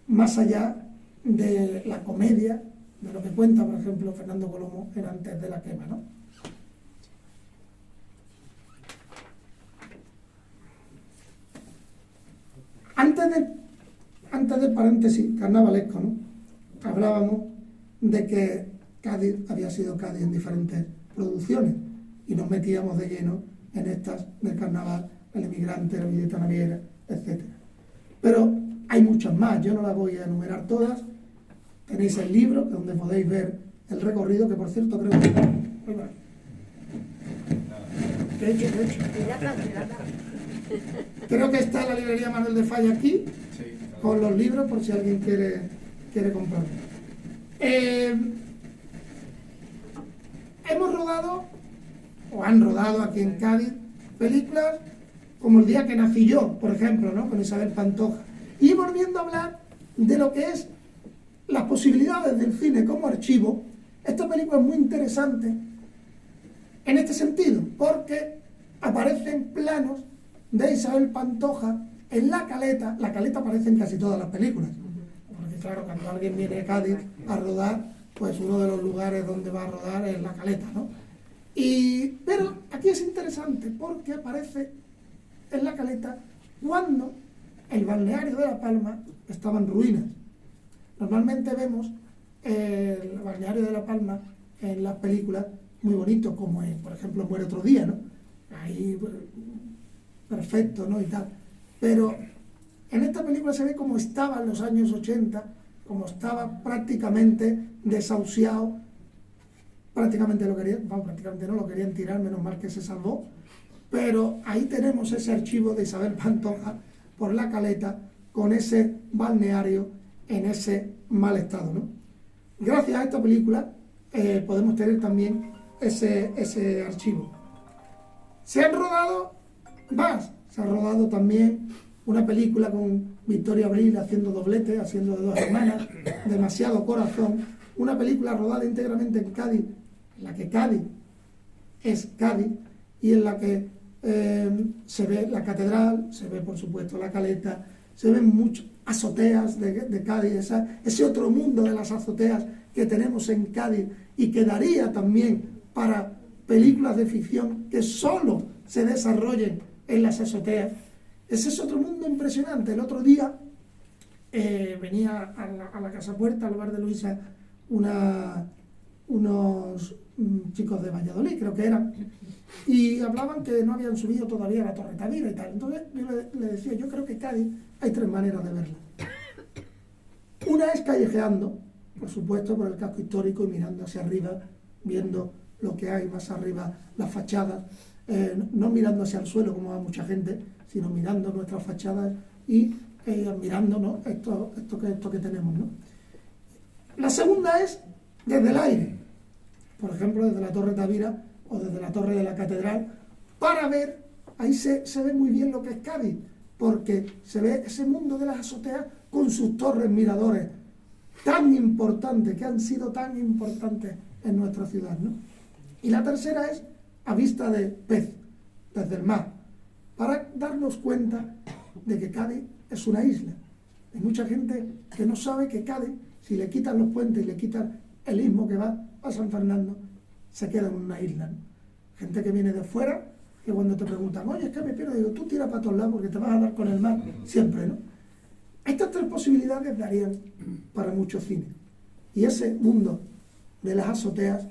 más allá de la comedia, de lo que cuenta, por ejemplo, Fernando Colomo en Antes de la quema, ¿no? Antes del paréntesis carnavalesco, ¿no? Hablábamos de que Cádiz había sido Cádiz en diferentes producciones y nos metíamos de lleno en estas del carnaval, El emigrante, La Villeta Naviera, etc. Pero hay muchas más, yo no las voy a enumerar todas. Tenéis el libro donde podéis ver el recorrido, que por cierto creo que... ¿Qué he hecho? Creo que está en la librería Manuel de Falla aquí, con los libros, por si alguien quiere comprar. Hemos rodado, o han rodado aquí en Cádiz, películas como El día que nací yo, por ejemplo, ¿no? Con Isabel Pantoja. Y volviendo a hablar de lo que es las posibilidades del cine como archivo, esta película es muy interesante en este sentido, porque aparecen planos de Isabel Pantoja en La Caleta. La Caleta aparece en casi todas las películas, porque claro, cuando alguien viene a Cádiz a rodar, pues uno de los lugares donde va a rodar es La Caleta, ¿no? Pero aquí es interesante porque aparece en La Caleta cuando el balneario de La Palma estaba en ruinas. Normalmente vemos el balneario de La Palma en las películas muy bonito, como por ejemplo Muere otro día, ¿no? Ahí perfecto, ¿no? Y tal. Pero en esta película se ve cómo estaba en los años 80, como estaba prácticamente desahuciado, prácticamente no lo querían tirar, menos mal que se salvó, pero ahí tenemos ese archivo de Isabel Pantoja por La Caleta, con ese balneario en ese mal estado, ¿no? Gracias a esta película podemos tener también ese archivo. Se han rodado más, se ha rodado también una película con Victoria Abril haciendo doblete, haciendo de dos hermanas, Demasiado corazón, una película rodada íntegramente en Cádiz, en la que Cádiz es Cádiz y en la que se ve la catedral, se ve por supuesto La Caleta, se ven muchas azoteas de Cádiz, ese otro mundo de las azoteas que tenemos en Cádiz y que daría también para películas de ficción que solo se desarrollen en las azoteas. Ese es otro mundo impresionante. El otro día venía a la Casa Puerta, al bar de Luisa, unos chicos de Valladolid, creo que eran, y hablaban que no habían subido todavía la Torre Tavira y tal. Entonces yo le decía, yo creo que Cádiz hay tres maneras de verla. Una es callejeando, por supuesto, por el casco histórico y mirando hacia arriba, viendo lo que hay más arriba, las fachadas, no mirando hacia el suelo como va mucha gente, sino mirando nuestras fachadas y admirando, ¿no? esto que tenemos, ¿no? La segunda es desde el aire, por ejemplo desde la Torre Tavira o desde la Torre de la Catedral, para ver, ahí se ve muy bien lo que es Cádiz, porque se ve ese mundo de las azoteas con sus torres miradores tan importantes, que han sido tan importantes en nuestra ciudad, ¿no? Y la tercera es a vista de pez, desde el mar, para darnos cuenta de que Cádiz es una isla. Hay mucha gente que no sabe que Cádiz, si le quitan los puentes y le quitan el istmo que va a San Fernando, se queda en una isla, ¿no? Gente que viene de fuera, que cuando te preguntan, oye, es que me pierdo, digo, tú tira para todos lados porque te vas a dar con el mar siempre, ¿no? Estas tres posibilidades darían para mucho cine. Y ese mundo de las azoteas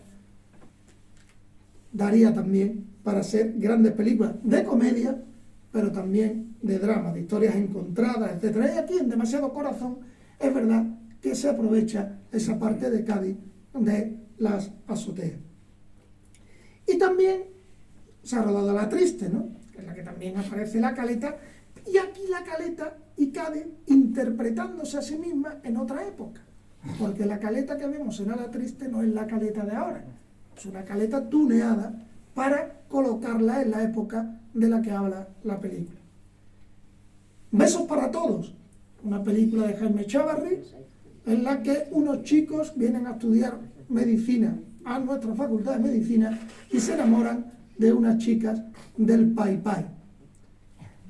daría también para hacer grandes películas de comedia, pero también de drama, de historias encontradas, etc. Y aquí en Demasiado corazón es verdad que se aprovecha esa parte de Cádiz de las azoteas. Y también se ha rodado La Triste, ¿no? En la que también aparece La Caleta, y aquí La Caleta y Cádiz interpretándose a sí misma en otra época. porque la caleta que vemos en Ala Triste no es la caleta de ahora, es una caleta tuneada para colocarla en la época de la que habla la película. Besos para todos, una película de Jaime Chávarri, en la que unos chicos vienen a estudiar medicina a nuestra facultad de medicina y se enamoran de unas chicas del Pai Pai.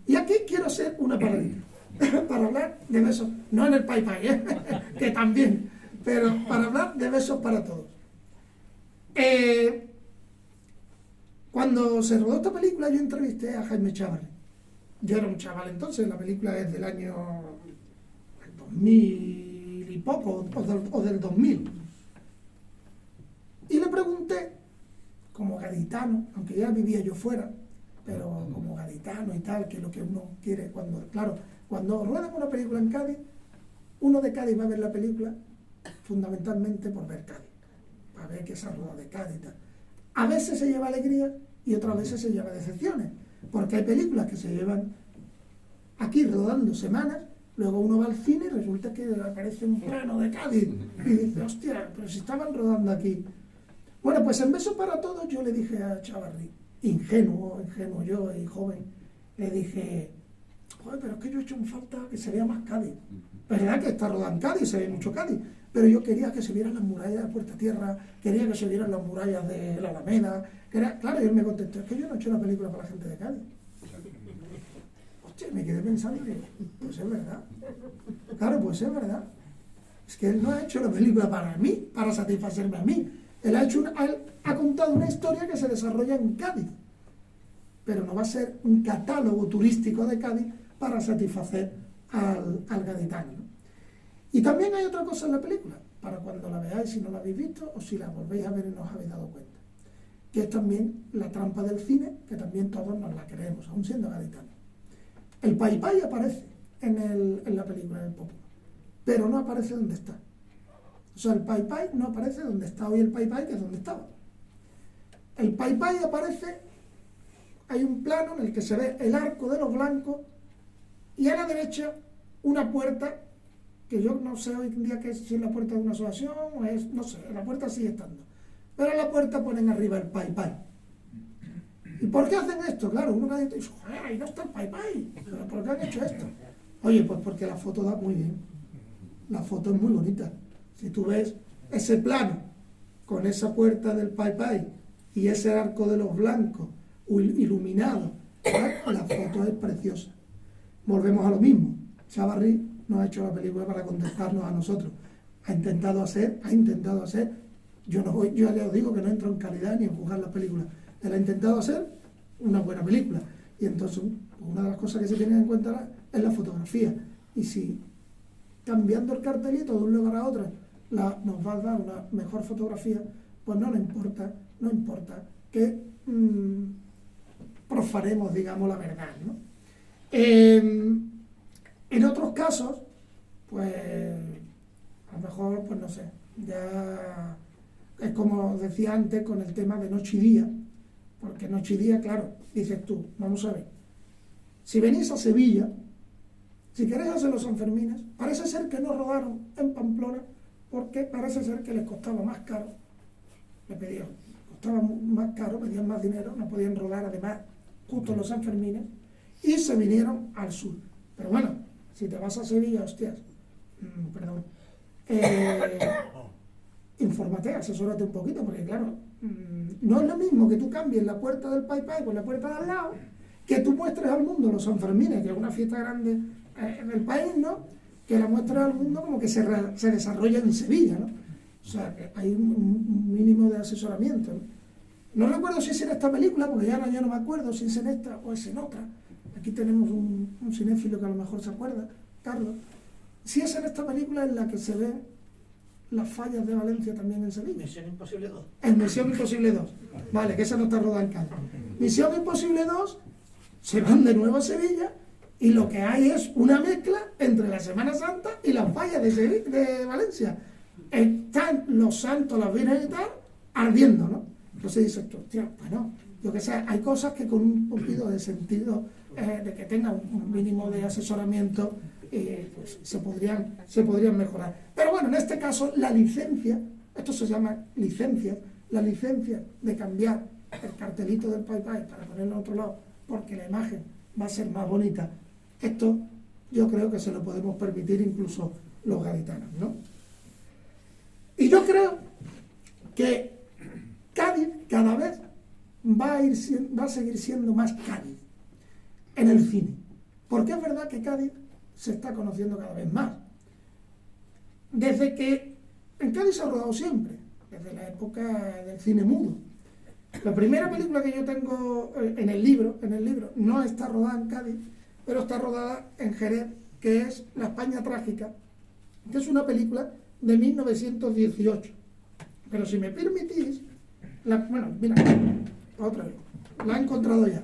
Y aquí quiero hacer una paradita para hablar de besos, no en el Pai Pai, que también, pero para hablar de besos para todos. Cuando se rodó esta película yo entrevisté a Jaime Chávarri. Yo era un chaval entonces, la película es del año 2000 y poco, o del 2000. Y le pregunté, como gaditano, aunque ya vivía yo fuera, pero como gaditano y tal, que es lo que uno quiere cuando ruedan una película en Cádiz, uno de Cádiz va a ver la película fundamentalmente por ver Cádiz, para ver que se ha rodado de Cádiz y tal. A veces se lleva alegría y otras veces se lleva decepciones, porque hay películas que se llevan aquí rodando semanas, luego uno va al cine y resulta que aparece un plano de Cádiz y dice, hostia, pero si estaban rodando aquí. Bueno, pues en Besos para Todos yo le dije a Chávarri, ingenuo yo y joven, le dije, joder, pero es que yo he hecho en falta que se vea más Cádiz. Verdad que está rodando en Cádiz, se ve mucho Cádiz, pero yo quería que se vieran las murallas de Puerta Tierra, quería que se vieran las murallas de la Alameda, claro, y él me contestó, es que yo no he hecho una película para la gente de Cádiz. Hostia, me quedé pensando que, pues es verdad. Claro, pues es verdad. Es que él no ha hecho la película para mí, para satisfacerme a mí. Él ha contado una historia que se desarrolla en Cádiz, pero no va a ser un catálogo turístico de Cádiz para satisfacer al gaditano, ¿no? Y también hay otra cosa en la película, para cuando la veáis si no la habéis visto o si la volvéis a ver y no os habéis dado cuenta, que es también la trampa del cine, que también todos nos la creemos, aún siendo gaditanos. El Pai Pai aparece en la película, en el Popó, pero no aparece donde está. O sea, el Pai Pai no aparece donde está hoy el Pai Pai, que es donde estaba. El Pai Pai aparece, hay un plano en el que se ve el arco de los blancos y a la derecha una puerta que yo no sé hoy en día que si es la puerta de una asociación o es, no sé, la puerta sigue estando. Pero en la puerta ponen arriba el Pai Pai. ¿Y por qué hacen esto? Claro, uno me dice, joder, ahí no está el Pai Pai. ¿Pero por qué han hecho esto? Oye, pues porque la foto da muy bien. La foto es muy bonita. Si tú ves ese plano con esa puerta del Pai Pai y ese arco de los blancos iluminado, la foto es preciosa. Volvemos a lo mismo. Chávarri no ha hecho la película para contestarnos a nosotros. Ha intentado hacer, yo ya os digo que no entro en calidad ni en juzgar las películas. Él ha intentado hacer una buena película. Y entonces, una de las cosas que se tienen en cuenta es la fotografía. Y si cambiando el cartelito de un lugar a otro nos va a dar una mejor fotografía, pues no importa que profanemos, digamos, la verdad, ¿no? En otros casos, pues a lo mejor, pues no sé, ya es como decía antes con el tema de Noche y Día, porque Noche y Día, claro, dices tú, vamos a ver, si venís a Sevilla, si queréis hacer los Sanfermines, parece ser que no rodaron en Pamplona porque parece ser que les costaba más caro, pedían más dinero, no podían rodar además justo los Sanfermines y se vinieron al sur. Pero bueno, si te vas a Sevilla, hostias, infórmate, asesórate un poquito, porque claro, no es lo mismo que tú cambies la puerta del Pai Pai con la puerta de al lado, que tú muestres al mundo los Sanfermines, que es una fiesta grande en el país, ¿no? Que la muestres al mundo como que se desarrolla en Sevilla, ¿no? O sea, que hay un mínimo de asesoramiento, ¿no? No recuerdo si es en esta película, porque ya no me acuerdo si es en esta o es en otra. Aquí tenemos un cinéfilo que a lo mejor se acuerda, Carlos. Si es en esta película en la que se ven las fallas de Valencia también en Sevilla. Misión Imposible 2. En Misión Imposible 2. Vale, que esa no está rodada en Cádiz. Misión Imposible 2, se van de nuevo a Sevilla y lo que hay es una mezcla entre la Semana Santa y las fallas de Valencia. Están los santos, las vírgenes y tal, ardiendo, ¿no? Entonces dices tú, hostia, bueno, yo que sé, hay cosas que con un poquito de sentido, de que tengan un mínimo de asesoramiento, pues se podrían mejorar. Pero bueno, en este caso la licencia, esto se llama licencia, la licencia de cambiar el cartelito del Pai Pai para ponerlo a otro lado porque la imagen va a ser más bonita, esto yo creo que se lo podemos permitir incluso los gaditanos, ¿no? Y yo creo que Cádiz cada vez va a seguir siendo más Cádiz en el cine, porque es verdad que Cádiz se está conociendo cada vez más. Desde que en Cádiz se ha rodado siempre, desde la época del cine mudo. La primera película que yo tengo en el libro no está rodada en Cádiz, pero está rodada en Jerez, que es La España Trágica, que es una película de 1918. Pero si me permitís, bueno, mira, otra vez, la he encontrado ya.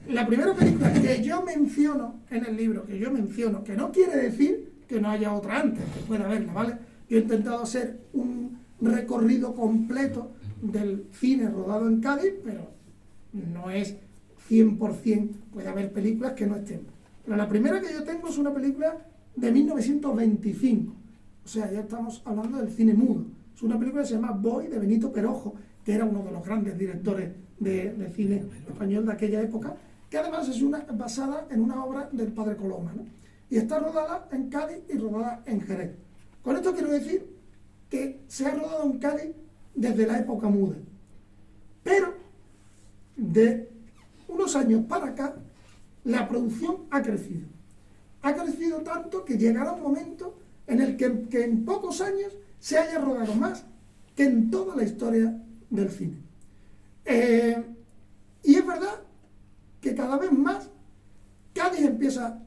La primera película que yo menciono en el libro, que no quiere decir que no haya otra antes, que pueda haberla, ¿vale? Yo he intentado hacer un recorrido completo del cine rodado en Cádiz, pero no es 100%, puede haber películas que no estén. Pero la primera que yo tengo es una película de 1925, o sea, ya estamos hablando del cine mudo. Es una película que se llama Boy, de Benito Perojo, que era uno de los grandes directores de cine español de aquella época, que además es basada en una obra del padre Coloma, ¿no? Y está rodada en Cádiz y rodada en Jerez. Con esto quiero decir que se ha rodado en Cádiz desde la época muda. Pero de unos años para acá, la producción ha crecido. Ha crecido tanto que llegará un momento en el que en pocos años se haya rodado más que en toda la historia del cine. Y es verdad que cada vez más Cádiz empieza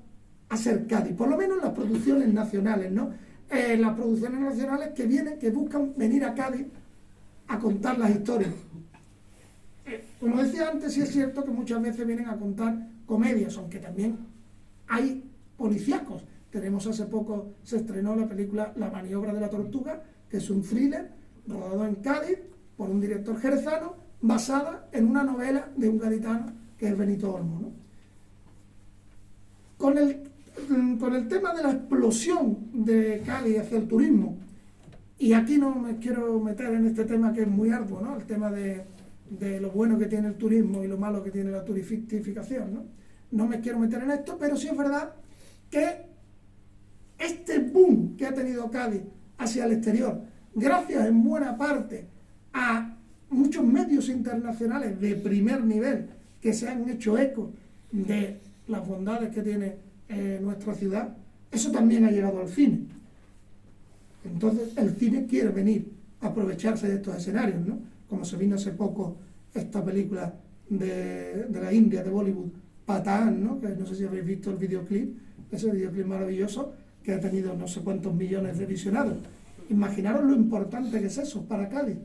a ser Cádiz, por lo menos las producciones nacionales, ¿no? Las producciones nacionales que buscan venir a Cádiz a contar las historias. Como decía antes, sí es cierto que muchas veces vienen a contar comedias, aunque también hay policíacos. Tenemos hace poco, se estrenó la película La maniobra de la tortuga, que es un thriller rodado en Cádiz por un director jerezano, basada en una novela de un gaditano que es Benito Olmo, ¿no? Con el tema de la explosión de Cádiz hacia el turismo, y aquí no me quiero meter en este tema que es muy arduo, ¿no? El tema de lo bueno que tiene el turismo y lo malo que tiene la turistificación, ¿no? No me quiero meter en esto, pero sí es verdad que este boom que ha tenido Cádiz hacia el exterior, gracias en buena parte a muchos medios internacionales de primer nivel que se han hecho eco de las bondades que tiene nuestra ciudad, eso también ha llegado al cine. Entonces el cine quiere venir a aprovecharse de estos escenarios, ¿no? Como se vino hace poco esta película de la India, de Bollywood, Pathaan, ¿no? Que no sé si habéis visto el videoclip, ese videoclip maravilloso que ha tenido no sé cuántos millones de visionados. Imaginaros lo importante que es eso para Cádiz,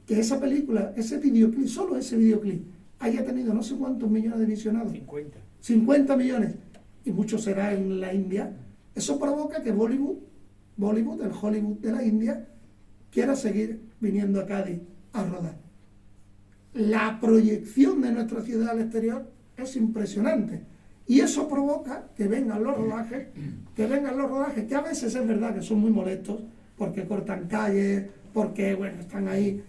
que esa película, ese videoclip, solo ese videoclip, haya tenido no sé cuántos millones de visionados. 50 millones, y mucho será en la India. Eso provoca que Bollywood, el Hollywood de la India, quiera seguir viniendo a Cádiz a rodar. La proyección de nuestra ciudad al exterior es impresionante, y eso provoca que vengan los rodajes, que a veces es verdad que son muy molestos, porque cortan calles, porque bueno, están ahí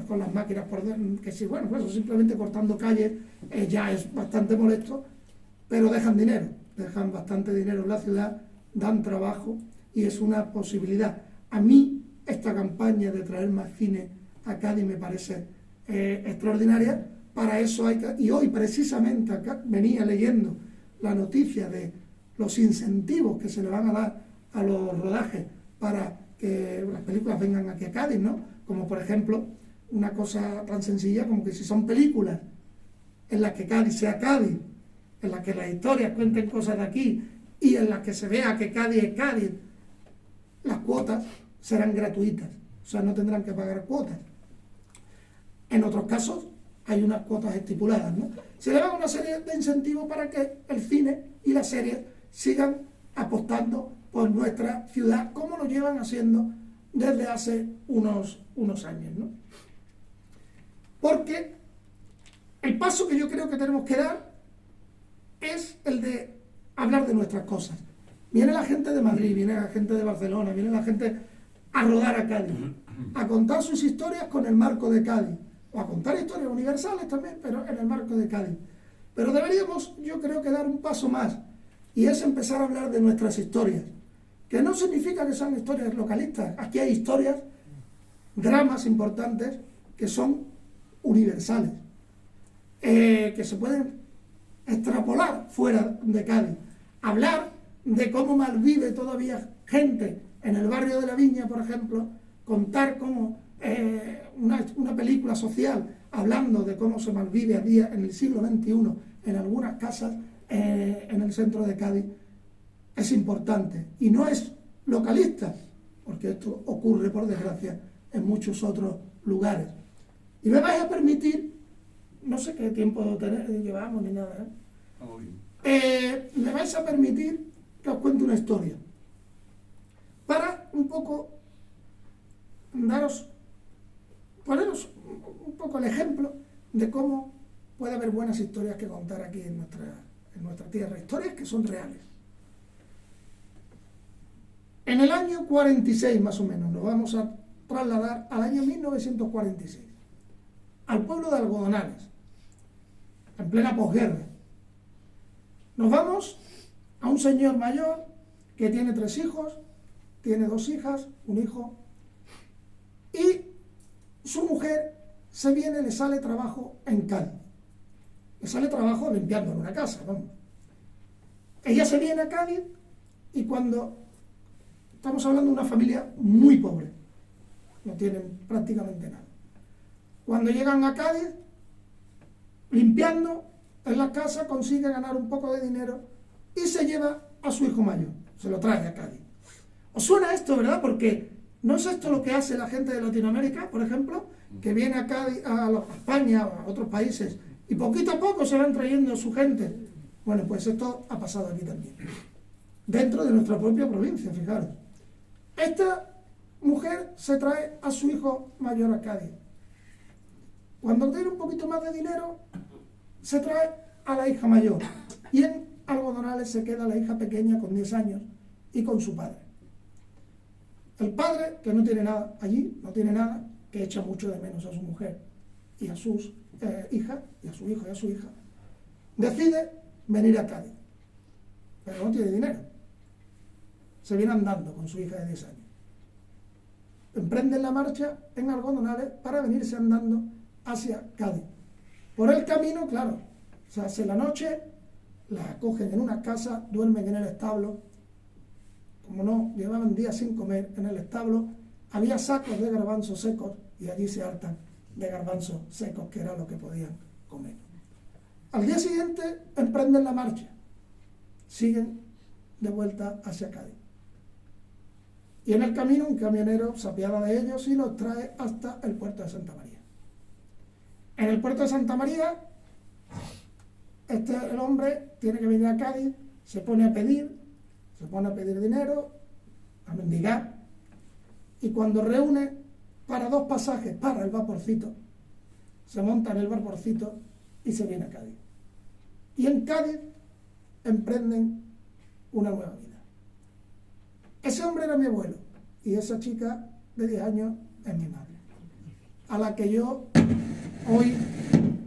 con las máquinas por dentro, que sí, bueno, pues simplemente cortando calles ya es bastante molesto, pero dejan bastante dinero en la ciudad, dan trabajo y es una posibilidad. A mí esta campaña de traer más cine a Cádiz me parece extraordinaria. Para eso hay que, y hoy precisamente acá venía leyendo la noticia de los incentivos que se le van a dar a los rodajes para que las películas vengan aquí a Cádiz, ¿no? Como por ejemplo, una cosa tan sencilla como que si son películas en las que Cádiz sea Cádiz, en las que las historias cuenten cosas de aquí y en las que se vea que Cádiz es Cádiz, las cuotas serán gratuitas, o sea, no tendrán que pagar cuotas. En otros casos hay unas cuotas estipuladas, ¿no? Se le da una serie de incentivos para que el cine y las series sigan apostando por nuestra ciudad, como lo llevan haciendo desde hace unos años, ¿no? Porque el paso que yo creo que tenemos que dar es el de hablar de nuestras cosas. Viene la gente de Madrid, viene la gente de Barcelona, viene la gente a rodar a Cádiz, a contar sus historias con el marco de Cádiz, o a contar historias universales también, pero en el marco de Cádiz. Pero deberíamos, yo creo, que dar un paso más, y es empezar a hablar de nuestras historias, que no significa que sean historias localistas. Aquí hay historias, dramas importantes, que son universales, que se pueden extrapolar fuera de Cádiz. Hablar de cómo malvive todavía gente en el barrio de la Viña, por ejemplo, contar cómo una película social hablando de cómo se malvive a día en el siglo XXI en algunas casas en el centro de Cádiz, es importante. Y no es localista, porque esto ocurre, por desgracia, en muchos otros lugares. Y me vais a permitir, no sé qué tiempo llevamos ni nada, me vais a permitir que os cuente una historia, para un poco poneros un poco el ejemplo de cómo puede haber buenas historias que contar aquí en nuestra tierra, historias que son reales. En el año 46, más o menos, nos vamos a trasladar al año 1946, al pueblo de Algodonales, en plena posguerra. Nos vamos a un señor mayor que tiene 3 hijos, tiene 2 hijas, un hijo, y su mujer le sale trabajo en Cádiz. Le sale trabajo limpiando en una casa, vamos. Ella se viene a Cádiz y cuando estamos hablando de una familia muy pobre, no tienen prácticamente nada. Cuando llegan a Cádiz, limpiando en la casa, consigue ganar un poco de dinero y se lleva a su hijo mayor, se lo trae a Cádiz. ¿Os suena esto, verdad? Porque ¿no es esto lo que hace la gente de Latinoamérica, por ejemplo? Que viene a Cádiz, a España, a otros países, y poquito a poco se van trayendo su gente. Bueno, pues esto ha pasado aquí también, dentro de nuestra propia provincia, fijaros. Esta mujer se trae a su hijo mayor a Cádiz. Cuando tiene un poquito más de dinero, se trae a la hija mayor. Y en Algodonales se queda la hija pequeña con 10 años y con su padre. El padre, que no tiene nada allí, no tiene nada, que echa mucho de menos a su mujer y a sus hijas, y a su hijo y a su hija, decide venir a Cádiz, pero no tiene dinero. Se viene andando con su hija de 10 años. Emprenden la marcha en Algodonales para venirse andando hacia Cádiz. Por el camino, claro, se hace la noche, la acogen en una casa, duermen en el establo. Como no llevaban días sin comer, en el establo había sacos de garbanzos secos y allí se hartan de garbanzos secos, que era lo que podían comer. Al día siguiente emprenden la marcha, siguen de vuelta hacia Cádiz. Y en el camino un camionero se apiada de ellos y los trae hasta el puerto de Santa María. En el puerto de Santa María, el hombre tiene que venir a Cádiz, se pone a pedir dinero, a mendigar, y cuando reúne para 2 pasajes para el vaporcito, se monta en el vaporcito y se viene a Cádiz. Y en Cádiz emprenden una nueva vida. Ese hombre era mi abuelo y esa chica de 10 años es mi madre, a la que yo hoy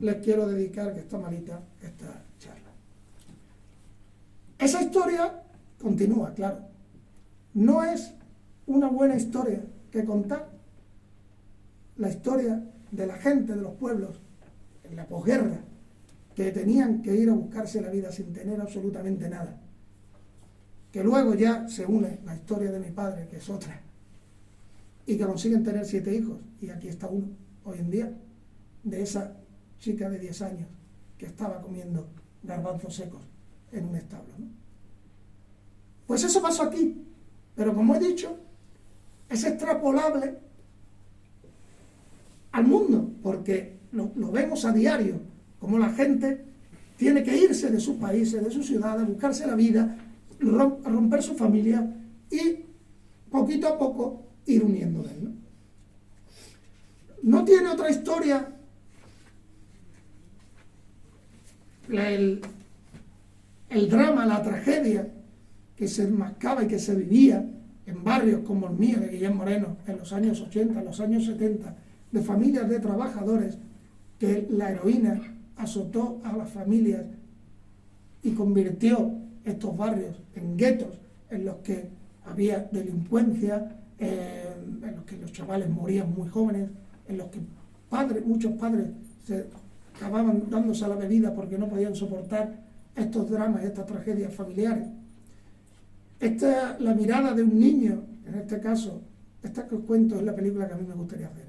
les quiero dedicar, que está malita, esta charla. Esa historia continúa, claro. No es una buena historia que contar. La historia de la gente de los pueblos en la posguerra, que tenían que ir a buscarse la vida sin tener absolutamente nada. Que luego ya se une la historia de mi padre, que es otra, y que consiguen tener 7 hijos, y aquí está uno, hoy en día, de esa chica de 10 años que estaba comiendo garbanzos secos en un establo, ¿no? Pues eso pasó aquí, pero como he dicho, es extrapolable al mundo, porque lo vemos a diario, como la gente tiene que irse de sus países, de sus ciudades, buscarse la vida, romper su familia y poquito a poco ir uniéndose, ¿no? No tiene otra historia el drama, la tragedia que se enmascaba y que se vivía en barrios como el mío de Guillén Moreno en los años 80, en los años 70, de familias de trabajadores, que la heroína azotó a las familias y convirtió estos barrios en guetos en los que había delincuencia, en los que los chavales morían muy jóvenes, en los que muchos padres se acababan dándose a la bebida porque no podían soportar estos dramas, estas tragedias familiares. La mirada de un niño, en este caso, esta que os cuento es la película que a mí me gustaría hacer.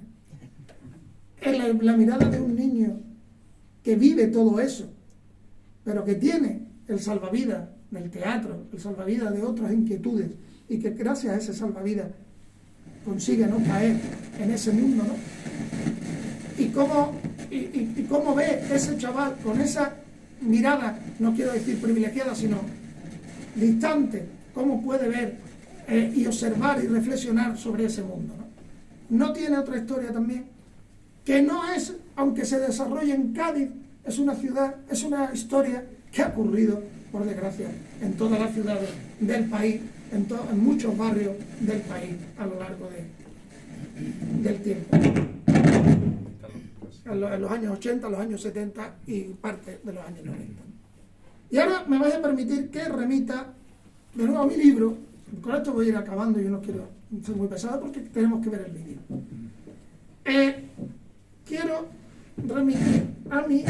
Es la mirada de un niño que vive todo eso, pero que tiene el salvavidas del teatro, el salvavidas de otras inquietudes, y que gracias a ese salvavidas consigue no caer en ese mundo, ¿no? Y cómo ve ese chaval con esa mirada, no quiero decir privilegiada, sino distante, cómo puede ver y observar y reflexionar sobre ese mundo, ¿no? No tiene otra historia también, que no es, aunque se desarrolle en Cádiz, es una ciudad, es una historia que ha ocurrido, por desgracia, en todas las ciudades del país, en muchos barrios del país a lo largo del tiempo. En los años 80, los años 70 y parte de los años 90. Y ahora me vais a permitir que remita de nuevo a mi libro. Con esto voy a ir acabando, yo no quiero ser muy pesado porque tenemos que ver el vídeo. Quiero remitir a mí.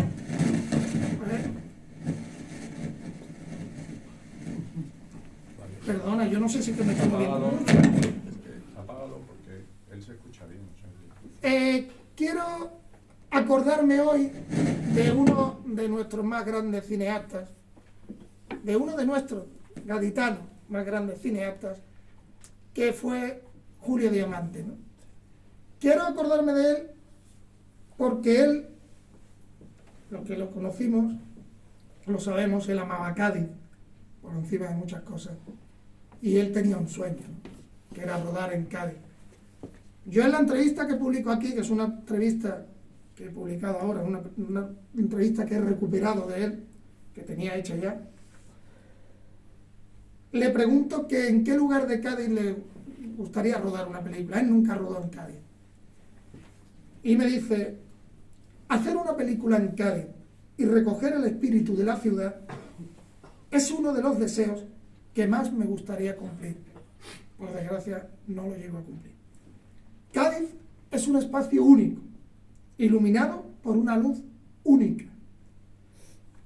Perdona, yo no sé si que me estoy moviendo. Apágalo porque él se escucha bien. O sea, Quiero acordarme hoy de uno de nuestros más grandes cineastas, de uno de nuestros gaditanos más grandes cineastas, que fue Julio Diamante, ¿no? Quiero acordarme de él porque él, los que lo conocimos, lo sabemos, él amaba Cádiz, por encima de muchas cosas, y él tenía un sueño, ¿no? Que era rodar en Cádiz. Yo en la entrevista que publico aquí, que es una entrevista que he publicado ahora, una entrevista que he recuperado de él, que tenía hecha ya, le pregunto que en qué lugar de Cádiz le gustaría rodar una película. Él nunca rodó en Cádiz. Y me dice, hacer una película en Cádiz y recoger el espíritu de la ciudad es uno de los deseos que más me gustaría cumplir. Por desgracia, no lo llego a cumplir. Cádiz es un espacio único, iluminado por una luz única.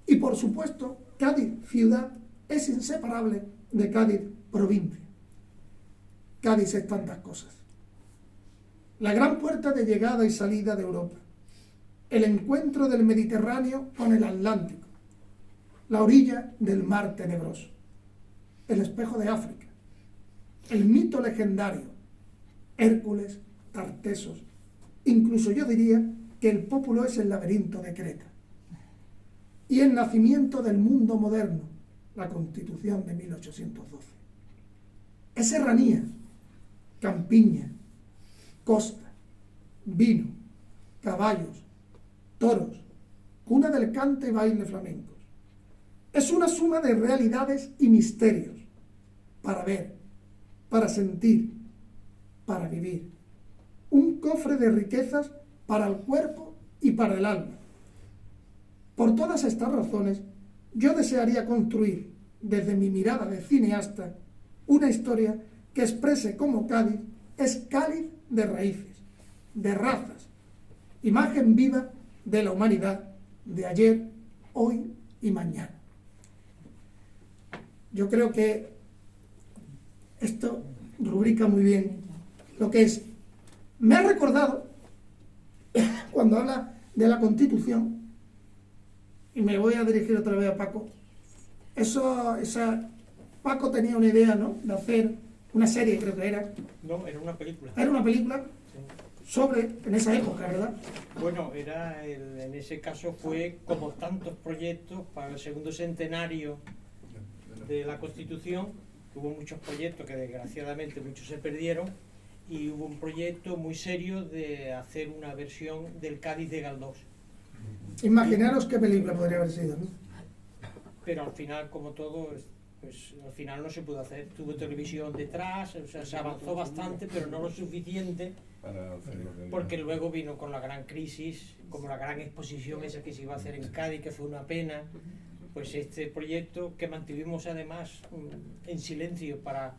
Y por supuesto, Cádiz ciudad es inseparable de Cádiz provincia. Cádiz es tantas cosas. La gran puerta de llegada y salida de Europa. El encuentro del Mediterráneo con el Atlántico. La orilla del mar tenebroso. El espejo de África. El mito legendario. Hércules, Tartesos. Incluso yo diría que el Pópulo es el laberinto de Creta. Y el nacimiento del mundo moderno, la Constitución de 1812. Es serranía, campiña, costa, vino, caballos, toros, cuna del cante y baile flamencos. Es una suma de realidades y misterios para ver, para sentir, para vivir. Un cofre de riquezas para el cuerpo y para el alma. Por todas estas razones, yo desearía construir, desde mi mirada de cineasta, una historia que exprese cómo Cádiz es cáliz de raíces, de razas, imagen viva de la humanidad de ayer, hoy y mañana. Yo creo que esto rubrica muy bien lo que es. Me ha recordado, cuando habla de la Constitución, y me voy a dirigir otra vez a Paco, Paco tenía una idea, ¿no?, de hacer una serie, creo que era. No, era una película. Era una película Sí. sobre, en esa época, ¿verdad? Bueno, en ese caso fue como tantos proyectos para el segundo centenario de la Constitución, que hubo muchos proyectos que desgraciadamente muchos se perdieron, y hubo un proyecto muy serio de hacer una versión del Cádiz de Galdós. Imaginaros qué película podría haber sido, ¿no? pero al final, como todo, pues al final no se pudo hacer. Tuvo televisión detrás, o sea, se avanzó bastante, pero no lo suficiente, para hacerlo realidad. porque luego vino con la gran crisis, como la gran exposición esa que se iba a hacer en Cádiz, que fue una pena. Pues este proyecto que mantuvimos además en silencio para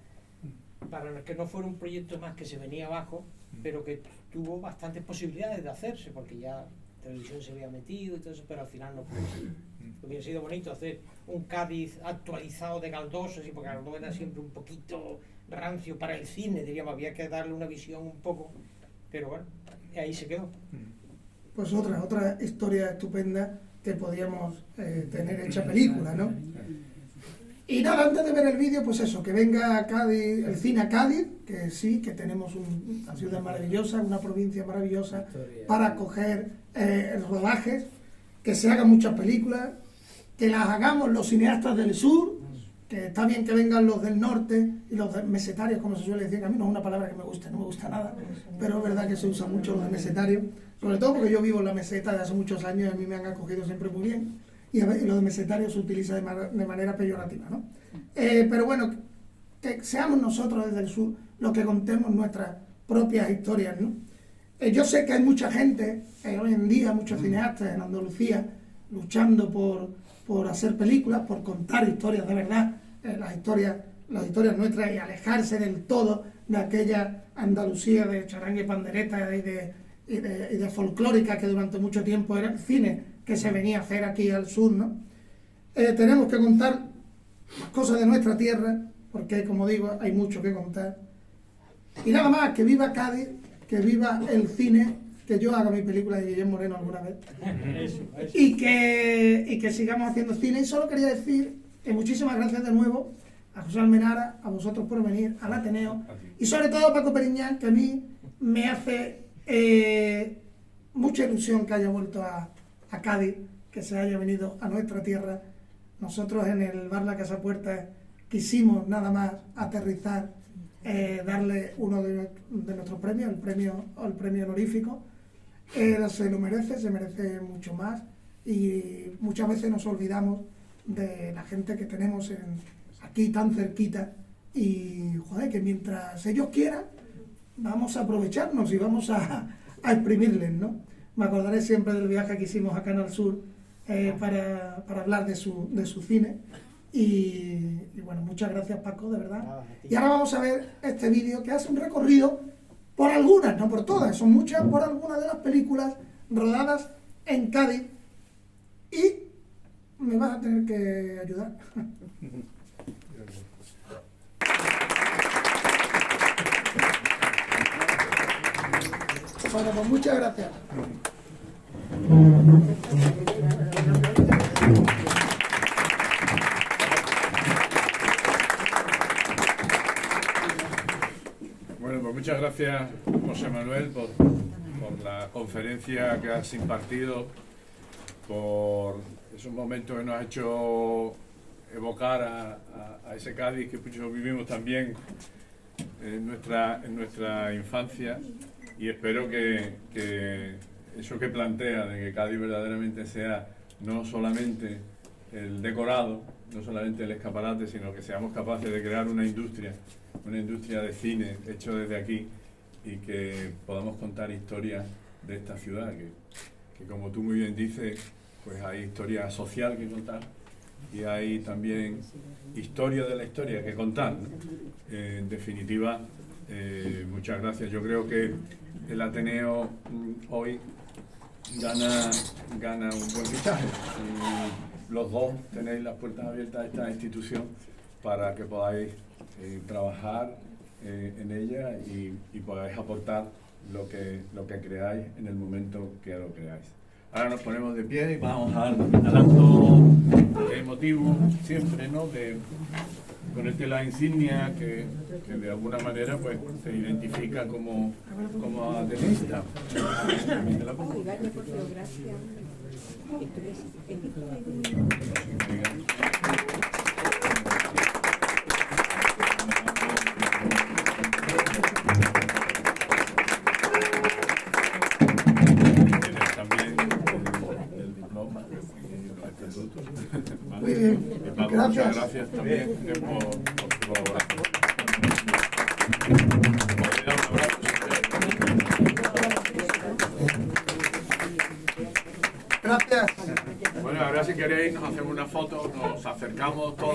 que no fuera un proyecto más que se venía abajo, pero que tuvo bastantes posibilidades de hacerse, porque ya televisión se había metido y todo eso, pero al final no pudo. Hubiera sido bonito hacer un Cádiz actualizado de Galdós, así, porque Galdós era siempre un poquito rancio para el cine, diríamos, había que darle una visión un poco, pero bueno, ahí se quedó. Pues otra historia estupenda que podíamos tener hecha película, ¿no? Y nada, antes de ver el vídeo, pues eso, que venga a Cádiz, el cine a Cádiz, que sí, que tenemos una ciudad maravillosa, una provincia maravillosa para acoger rodajes, que se hagan muchas películas, que las hagamos los cineastas del sur, que está bien que vengan los del norte y los mesetarios, como se suele decir, que a mí no es una palabra que me guste, no me gusta nada, pero es verdad que se usa mucho los de mesetarios, sobre todo porque yo vivo en la meseta de hace muchos años y a mí me han acogido siempre muy bien, y lo de mesetario se utiliza de manera peyorativa, ¿no? Pero bueno, que seamos nosotros desde el sur los que contemos nuestras propias historias, ¿no? Yo sé que hay mucha gente, hoy en día, muchos cineastas en Andalucía, luchando por hacer películas, por contar historias de verdad, las historias nuestras, y alejarse del todo de aquella Andalucía de charanga y pandereta y de folclórica que durante mucho tiempo era el cine que se venía a hacer aquí al sur, ¿no? Tenemos que contar las cosas de nuestra tierra, porque, como digo, hay mucho que contar. Y nada más, que viva Cádiz, que viva el cine, que yo haga mi película de Guillermo Moreno alguna vez. Eso. Y que sigamos haciendo cine. Y solo quería decir que muchísimas gracias de nuevo a José Almenara, a vosotros por venir, al Ateneo, y sobre todo a Paco Periñán, que a mí me hace mucha ilusión que haya vuelto a Cádiz, que se haya venido a nuestra tierra. Nosotros en el Bar La Casa Puerta quisimos nada más aterrizar, darle uno de nuestros premios, el premio honorífico. Se lo merece, se merece mucho más, y muchas veces nos olvidamos de la gente que tenemos aquí tan cerquita, y joder, que mientras ellos quieran vamos a aprovecharnos y vamos a exprimirles, ¿no? Me acordaré siempre del viaje que hicimos a Canal Sur para hablar de su cine. Y bueno, muchas gracias, Paco, de verdad. Y ahora vamos a ver este vídeo que hace un recorrido por algunas, no por todas, son muchas, por algunas de las películas rodadas en Cádiz. Y me vas a tener que ayudar. Bueno, pues muchas gracias. Bueno, pues muchas gracias, José Manuel, por la conferencia que has impartido, por esos momentos que nos has hecho evocar a ese Cádiz que muchos vivimos también en nuestra infancia, y espero que eso que plantea de que Cádiz verdaderamente sea no solamente el decorado, no solamente el escaparate, sino que seamos capaces de crear una industria de cine hecho desde aquí, y que podamos contar historias de esta ciudad, que como tú muy bien dices, pues hay historia social que contar y hay también historia de la historia que contar, ¿no? En definitiva, muchas gracias. Yo creo que el Ateneo hoy gana un buen fichaje, y los dos tenéis las puertas abiertas a esta institución para que podáis trabajar en ella y podáis aportar lo que creáis en el momento que lo creáis. Ahora nos ponemos de pie y vamos al acto emotivo siempre, ¿no? De ponerte la insignia que de alguna manera pues te identifica como atenista. Muy bien. Gracias. gracias también por su colaboración. Podéis dar un abrazo si queréis. Gracias. Bueno, ahora si queréis nos hacemos una foto, nos acercamos todos.